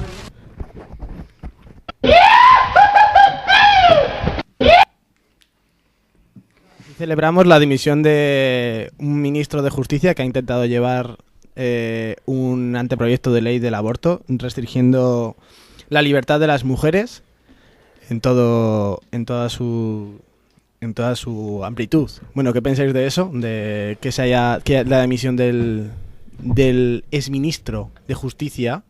Celebramos la dimisión de un ministro de Justicia que ha intentado llevar un anteproyecto de ley del aborto restringiendo la libertad de las mujeres en toda su amplitud. Bueno, ¿qué pensáis de eso? De que la dimisión del exministro de Justicia.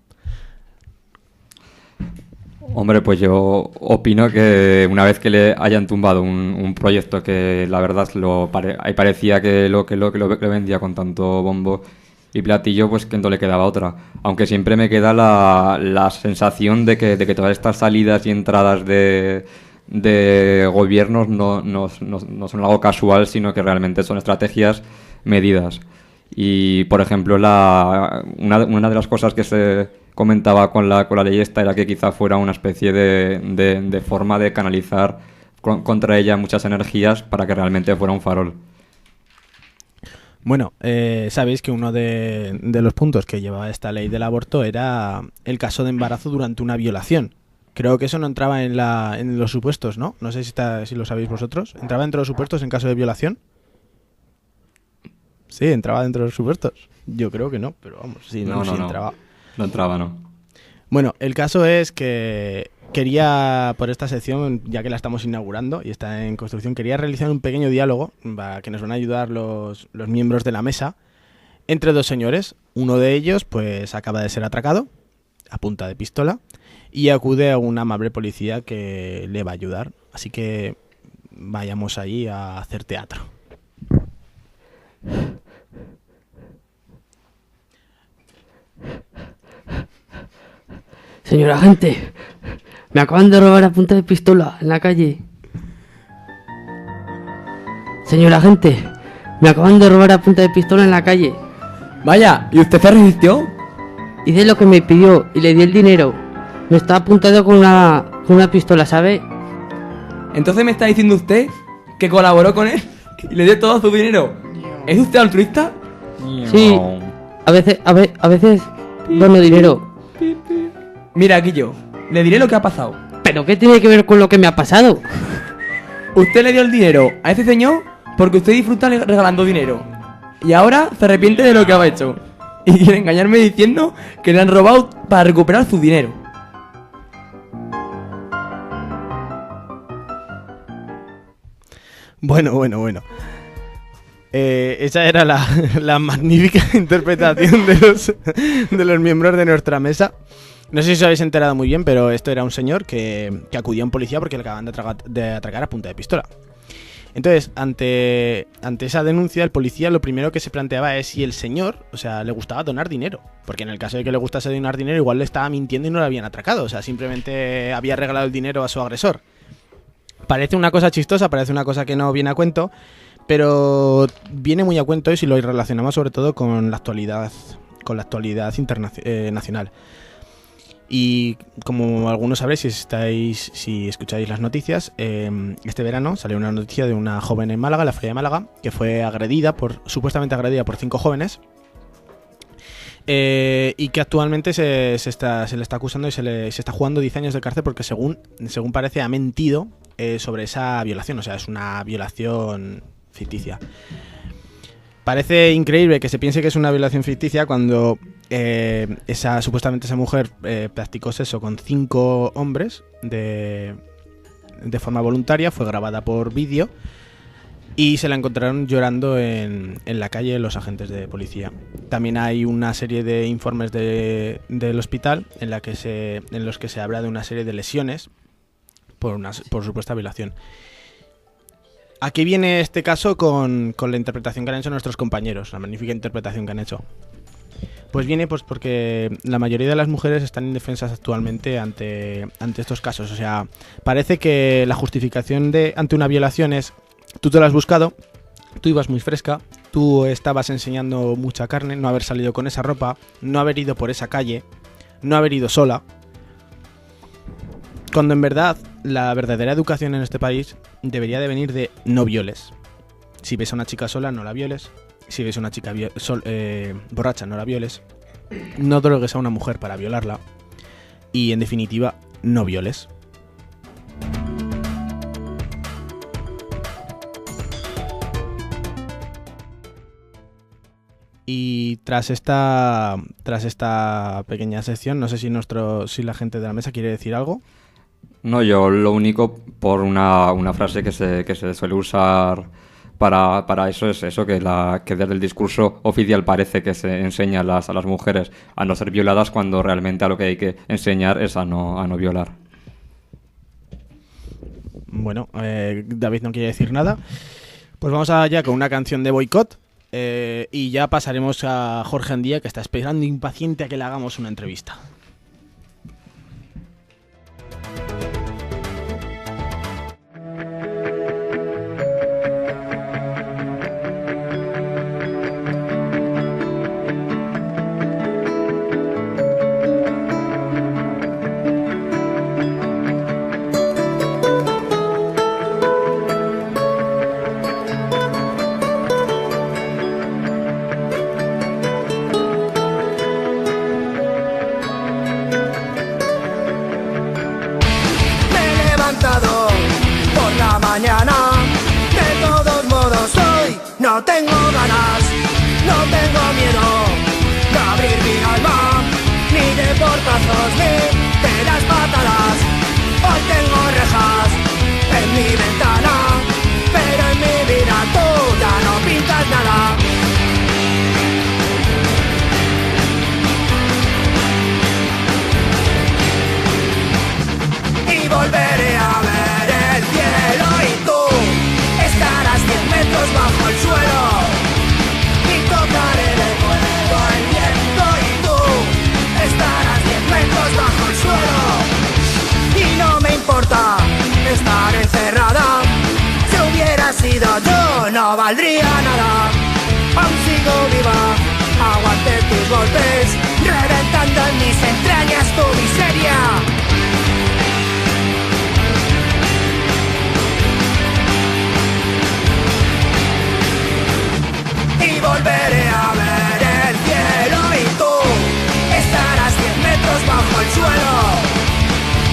Hombre, pues yo opino que una vez que le hayan tumbado un proyecto que la verdad ahí parecía que lo vendía con tanto bombo y platillo, pues que no le quedaba otra. Aunque siempre me queda la sensación de que todas estas salidas y entradas de gobiernos no son algo casual, sino que realmente son estrategias medidas. Y, por ejemplo, una de las cosas que se comentaba con la ley esta era que quizá fuera una especie de forma de canalizar contra ella muchas energías para que realmente fuera un farol. Bueno, sabéis que uno de los puntos que llevaba esta ley del aborto era el caso de embarazo durante una violación. Creo que eso no entraba en los supuestos, ¿no? No sé si lo sabéis vosotros. ¿Entraba dentro de los supuestos en caso de violación? Sí, entraba dentro de los supuestos. Yo creo que no, pero vamos, sí, no entraba. No entraba, no. Bueno, el caso es que quería, por esta sección, ya que la estamos inaugurando y está en construcción, quería realizar un pequeño diálogo que nos van a ayudar los miembros de la mesa entre dos señores. Uno de ellos, pues, acaba de ser atracado a punta de pistola y acude a un amable policía que le va a ayudar. Así que vayamos allí a hacer teatro. Señor agente, me acaban de robar a punta de pistola en la calle. Señor agente, me acaban de robar a punta de pistola en la calle. Vaya, ¿y usted se resistió? Hice lo que me pidió y le di el dinero. Me está apuntado con una pistola, ¿sabe? Entonces me está diciendo usted que colaboró con él y le dio todo su dinero. ¿Es usted altruista? Sí, a veces dono dinero. Mira, aquí yo, le diré lo que ha pasado. ¿Pero qué tiene que ver con lo que me ha pasado? Usted le dio el dinero a ese señor porque usted disfruta regalando dinero. Y ahora se arrepiente de lo que ha hecho. Y quiere engañarme diciendo que le han robado para recuperar su dinero. Bueno. Esa era la magnífica interpretación de los miembros de nuestra mesa. No sé si os habéis enterado muy bien, pero esto era un señor que acudía a un policía porque le acaban de atracar a punta de pistola. Entonces, ante esa denuncia, el policía lo primero que se planteaba es si el señor, o sea, le gustaba donar dinero. Porque en el caso de que le gustase donar dinero, igual le estaba mintiendo y no le habían atracado. O sea, simplemente había regalado el dinero a su agresor. Parece una cosa chistosa, parece una cosa que no viene a cuento, pero viene muy a cuento y si lo relacionamos sobre todo con la actualidad nacional. Y como algunos sabréis, si escucháis las noticias, este verano salió una noticia de una joven en Málaga, la Feria de Málaga, que fue supuestamente agredida por 5 jóvenes y que actualmente se le está acusando y se está jugando 10 años de cárcel porque según parece ha mentido sobre esa violación, o sea, es una violación ficticia. Parece increíble que se piense que es una violación ficticia cuando supuestamente esa mujer practicó sexo con 5 hombres de forma voluntaria, fue grabada por vídeo y se la encontraron llorando en la calle los agentes de policía. También hay una serie de informes del hospital en los que se habla de una serie de lesiones por supuesta violación. Aquí viene este caso con la interpretación que han hecho nuestros compañeros, la magnífica interpretación que han hecho. Pues viene porque la mayoría de las mujeres están indefensas actualmente ante estos casos. O sea, parece que la justificación ante una violación es: tú te lo has buscado, tú ibas muy fresca, tú estabas enseñando mucha carne, no haber salido con esa ropa, no haber ido por esa calle, no haber ido sola. Cuando en verdad la verdadera educación en este país debería de venir de no violes. Si ves a una chica sola, no la violes. Si ves a una chica borracha, no la violes. No drogues a una mujer para violarla. Y en definitiva, no violes. Y tras esta pequeña sección, no sé si la gente de la mesa quiere decir algo. No, yo lo único, por una frase que se suele usar para eso, es eso, que desde el discurso oficial parece que se enseña a las mujeres a no ser violadas cuando realmente a lo que hay que enseñar es a no violar. Bueno, David no quiere decir nada. Pues vamos allá con una canción de Boicot. Y ya pasaremos a Jorge Andía, que está esperando impaciente a que le hagamos una entrevista. No tengo ganas, no tengo miedo de abrir mi alma, ni de portazos, ni de las patadas. Hoy tengo rejas en mi ventana, pero en mi vida tú ya no pintas nada. Y volveré a ver el cielo y tú estarás 10 metros bajo el suelo y tocaré de nuevo el viento y tú estarás 10 metros bajo el suelo y no me importa estar encerrada. Si hubiera sido yo no valdría nada. Aún sigo viva, aguante tus golpes, reventando en mis entrañas tu miseria. Y volveré a ver el cielo y tú estarás 10 metros bajo el suelo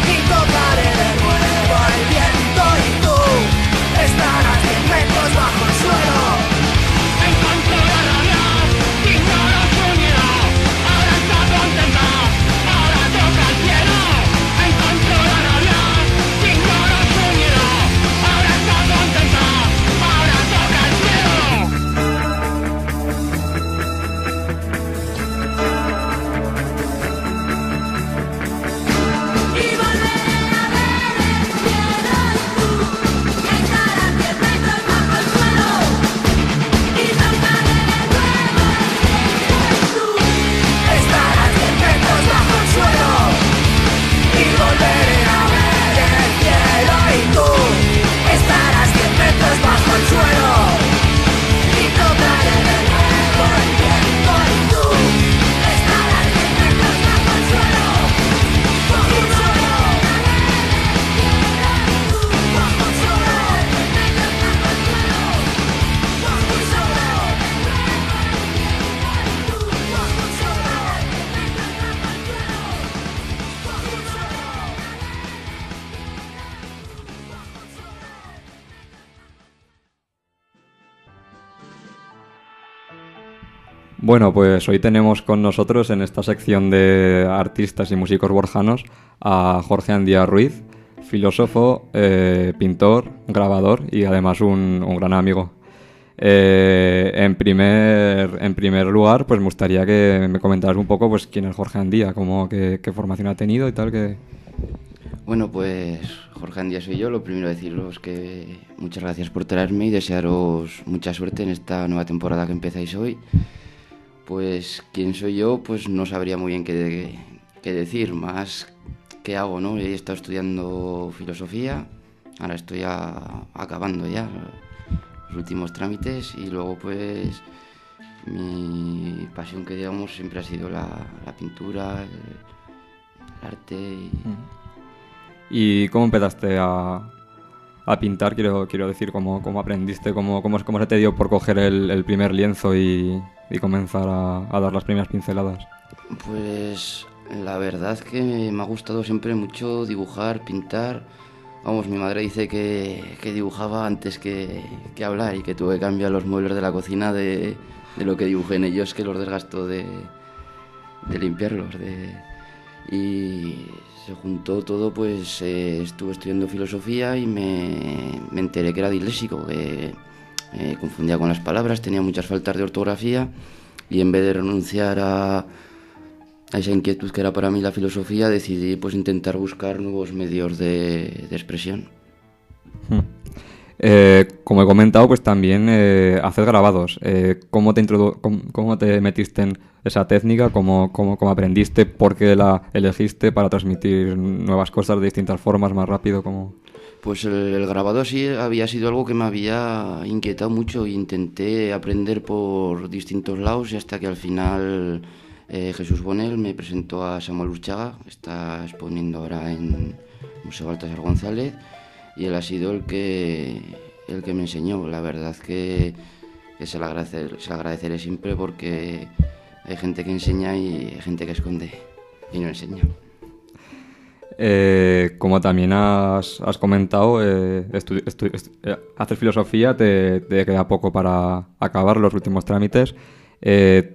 y tocaré de nuevo el viento y tú estarás 10 metros bajo el suelo. Encontré la rabia, ignoro su miedo, ahora está contenta, ahora toca el cielo. Encontré la rabia, ignoro su miedo, ahora está contenta, ahora toca el cielo. Bueno, pues hoy tenemos con nosotros en esta sección de artistas y músicos borjanos a Jorge Andía Ruiz, filósofo, pintor, grabador y además un gran amigo. En primer lugar, pues me gustaría que me comentaras un poco pues quién es Jorge Andía, qué formación ha tenido y tal. Bueno, pues Jorge Andía soy yo. Lo primero deciros que muchas gracias por traerme y desearos mucha suerte en esta nueva temporada que empezáis hoy. Pues quién soy yo, pues no sabría muy bien qué decir, más qué hago, ¿no? He estado estudiando filosofía, ahora estoy acabando ya los últimos trámites y luego pues mi pasión que digamos siempre ha sido la pintura, el arte ¿Y cómo empezaste a pintar? Quiero decir, ¿cómo aprendiste? ¿Cómo se te dio por coger el primer lienzo y comenzar a dar las primeras pinceladas? Pues la verdad es que me ha gustado siempre mucho dibujar, pintar. Vamos, mi madre dice que dibujaba antes que hablar y que tuve que cambiar los muebles de la cocina de lo que dibujé en ellos, que los desgastó de limpiarlos. Y se juntó todo, pues estuve estudiando filosofía y me enteré que era disléxico, que confundía con las palabras, tenía muchas faltas de ortografía y en vez de renunciar a esa inquietud que era para mí la filosofía, decidí pues intentar buscar nuevos medios de expresión. Como he comentado, pues también haces grabados. ¿Cómo te metiste en esa técnica? ¿Cómo aprendiste? ¿Por qué la elegiste para transmitir nuevas cosas de distintas formas, más rápido? Pues el grabado sí había sido algo que me había inquietado mucho e intenté aprender por distintos lados y hasta que al final Jesús Bonel me presentó a Samuel Urchaga, está exponiendo ahora en Museo Baltasar González, y él ha sido el que me enseñó. La verdad que se lo agradeceré siempre, porque hay gente que enseña y hay gente que esconde y no enseña. Como también has comentado, hacer filosofía, te queda poco para acabar los últimos trámites.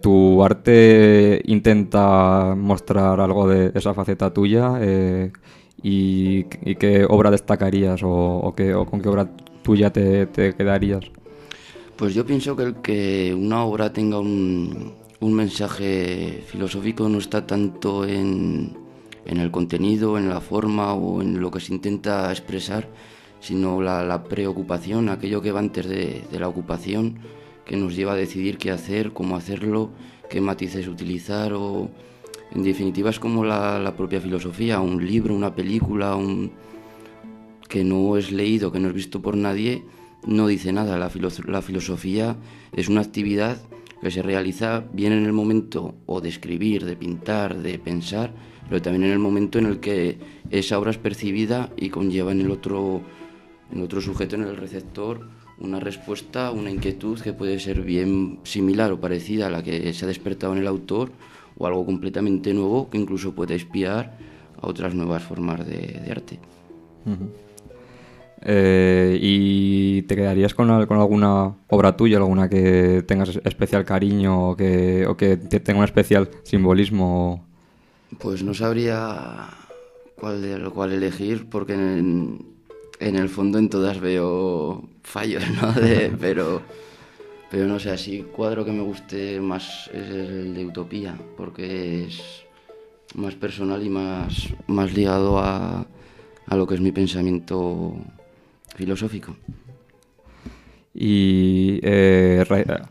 ¿Tu arte intenta mostrar algo de esa faceta tuya? ¿Y qué obra destacarías o con qué obra tuya te quedarías? Pues yo pienso que el que una obra tenga un mensaje filosófico no está tanto en el contenido, en la forma o en lo que se intenta expresar, sino la preocupación, aquello que va antes de la ocupación, que nos lleva a decidir qué hacer, cómo hacerlo, qué matices utilizar, o en definitiva es como la propia filosofía, un libro, una película, que no es leído, que no es visto por nadie, no dice nada. La filosofía es una actividad que se realiza bien en el momento o de escribir, de pintar, de pensar, pero también en el momento en el que esa obra es percibida y conlleva en el otro sujeto, en el receptor, una respuesta, una inquietud que puede ser bien similar o parecida a la que se ha despertado en el autor, o algo completamente nuevo que incluso puede inspirar a otras nuevas formas de arte. Uh-huh. ¿Y te quedarías con alguna obra tuya, alguna que tengas especial cariño o que tenga un especial simbolismo? Pues no sabría cuál elegir, porque en el fondo en todas veo fallos, ¿no? Pero no sé, así cuadro que me guste más es el de Utopía, porque es más personal y más ligado a lo que es mi pensamiento filosófico. Y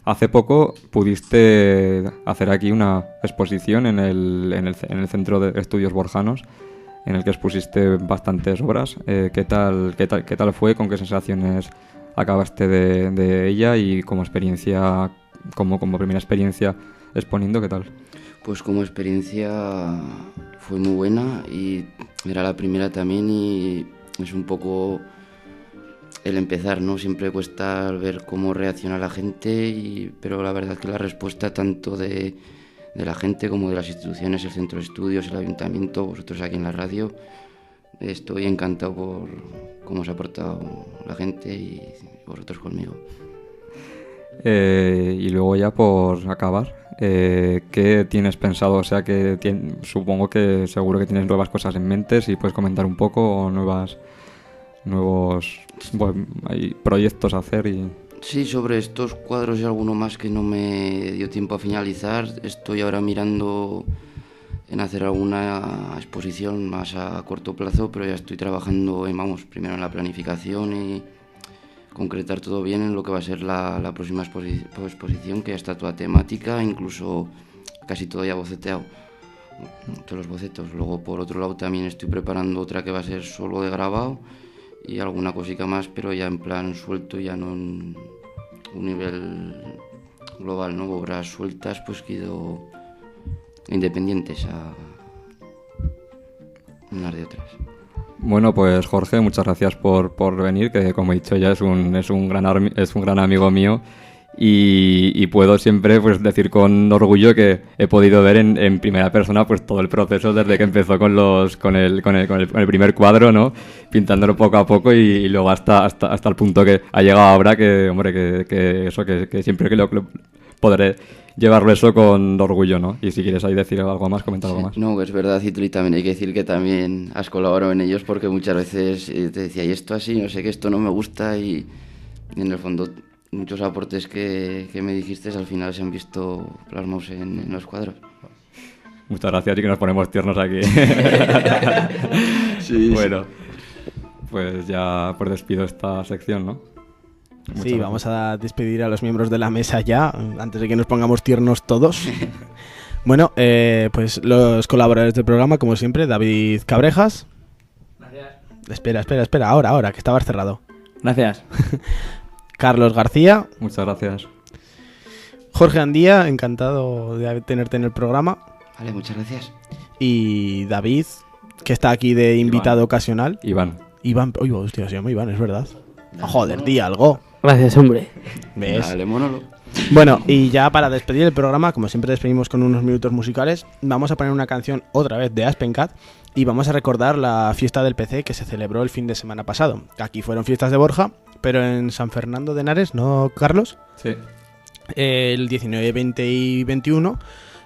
hace poco pudiste hacer aquí una exposición en el Centro de Estudios Borjanos, en el que expusiste bastantes obras. ¿Qué tal fue? ¿Con qué sensaciones acabaste de ella? Y como experiencia, como primera experiencia exponiendo, ¿qué tal? Pues como experiencia fue muy buena y era la primera también, y es un poco el empezar, ¿no? Siempre cuesta ver cómo reacciona la gente, pero la verdad que la respuesta tanto de la gente como de las instituciones, el centro de estudios, el ayuntamiento, vosotros aquí en la radio, estoy encantado por cómo se ha portado la gente y vosotros conmigo. Y luego ya por acabar, ¿qué tienes pensado? O sea, supongo que seguro que tienes nuevas cosas en mente, si puedes comentar un poco, o nuevos hay proyectos a hacer. Sí, sobre estos cuadros y alguno más que no me dio tiempo a finalizar, estoy ahora mirando en hacer alguna exposición más a corto plazo, pero ya estoy trabajando primero en la planificación y concretar todo bien en lo que va a ser la próxima exposición, que ya está toda temática, incluso casi todo ya boceteado, todos los bocetos. Luego, por otro lado, también estoy preparando otra que va a ser solo de grabado y alguna cosica más, pero ya en plan suelto, ya no en un nivel global, ¿no? Obras sueltas, pues quedo independientes a unas de otras. Bueno, pues Jorge, muchas gracias por venir, que como he dicho ya es un gran amigo mío, y puedo siempre pues decir con orgullo que he podido ver en primera persona pues todo el proceso desde que empezó con el primer cuadro, ¿no? Pintándolo poco a poco y luego hasta el punto que ha llegado ahora, que hombre, que siempre que lo podré llevarlo eso con orgullo, ¿no? Y si quieres ahí decir algo más, comentar algo más. No, es verdad, y también hay que decir que también has colaborado en ellos, porque muchas veces te decía, y esto así, no sé, que esto no me gusta, y en el fondo muchos aportes que me dijiste al final se han visto plasmados en los cuadros. Muchas gracias, y que nos ponemos tiernos aquí. Sí, bueno, pues ya despido esta sección, ¿no? Sí, vamos a despedir a los miembros de la mesa ya, antes de que nos pongamos tiernos todos. Bueno, pues los colaboradores del programa, como siempre, David Cabrejas. Gracias. Espera, ahora, que estaba cerrado. Gracias. Carlos García. Muchas gracias. Jorge Andía, encantado de tenerte en el programa. Vale, muchas gracias. Y David, que está aquí de invitado ocasional. Iván, oye, hostia, se llama Iván, es verdad. Joder, di algo. Gracias, hombre. ¿Ves? Dale, monólogo. Bueno, y ya para despedir el programa, como siempre despedimos con unos minutos musicales, vamos a poner una canción otra vez de Aspencat y vamos a recordar la fiesta del PC que se celebró el fin de semana pasado. Aquí fueron fiestas de Borja, pero en San Fernando de Henares, ¿no, Carlos? Sí. El 19, 20 y 21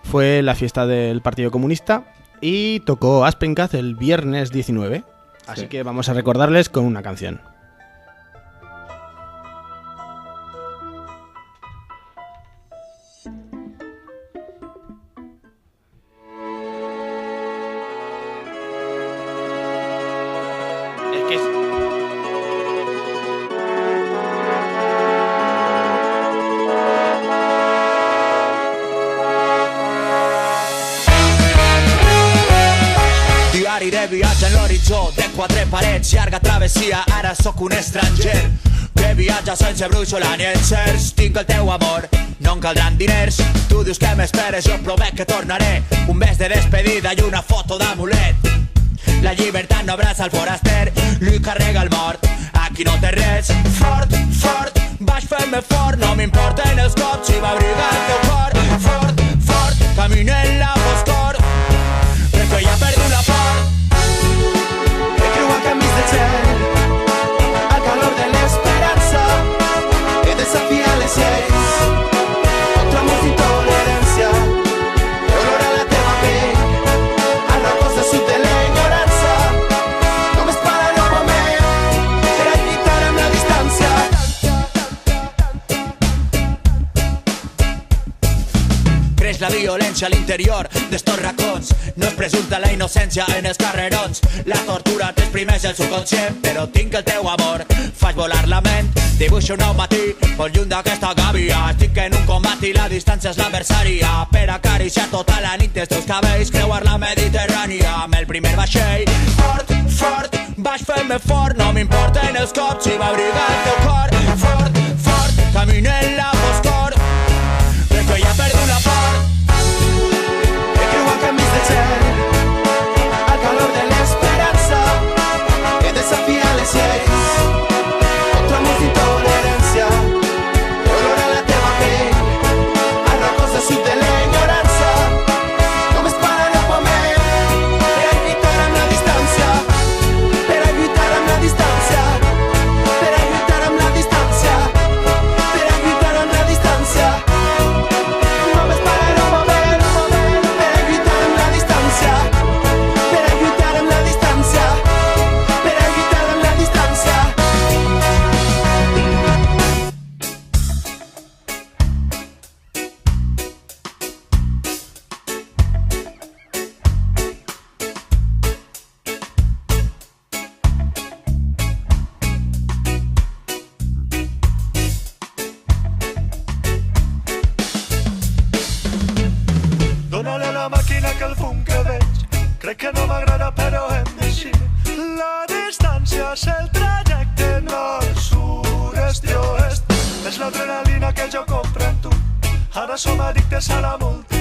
fue la fiesta del Partido Comunista y tocó Aspencat el viernes 19. Así que vamos a recordarles con una canción. Diari de viatge en l'horitzó de quatre parets, llarga travessia, ara sóc un estranger que viatja sense brúixola ni encerts. Tinc el teu amor, no em caldran diners. Tu dius que m'esperes, jo promet que tornaré. Un bes de despedida i una foto d'amulet. La llibertat no abraça el foraster, li carrega el mort. Aquí no té res, fort, fort, vaig fer-me fort. No m'importen els cops si m'abriga el teu cor. Fort, fort, camino en la foscor, perquè ja he perdut la por. He creuat camins de gel, al calor de l'esperança. He desafiat les lleis, contra molts d'intolerància. He olorat la teva pell, al repòs de sud de l'ignorància. Només pararé un moment per a lluitar amb la distància. Creix la violència a l'interior d'estos racons. No es presumpta la innocència en els carrerons. La tortura t'exprimeix el subconscient, però tinc el teu amor. Faig volar la ment, dibuixo un nou matí, molt lluny d'aquesta gàbia. Estic en un combat i la distància és l'adversària. Per acariciar tota la nit els teus cabells, creuar la Mediterrània amb el primer vaixell. Fort, fort, vaig fer-me fort. No m'importen els cops si m'abriga el teu cor. Fort, fort, camino en la foscor, perquè ja he perdut la por. He creuat camins de gel, al calor de l'esperança. He desafiat les lleis, contra molts d'intolerància. He olorat la teva pell, al repòs de sud de l'ignorància. Només pararé un moment per a lluitar amb la distància. Per a lluitar amb la distància. Per a lluitar amb la distància. Per a lluitar amb la distància. Només pararé un moment per a lluitar amb la distància. Per a lluitar amb la distància. Per a lluitar amb la distància. Dóna-li a la màquina que el fum que veig crec que no m'agrada però hem d'eixir. La distància és el trajecte nord, sud, est i oest. És l'adrenalina que jo compro en tu. Ara som addictes a la multa.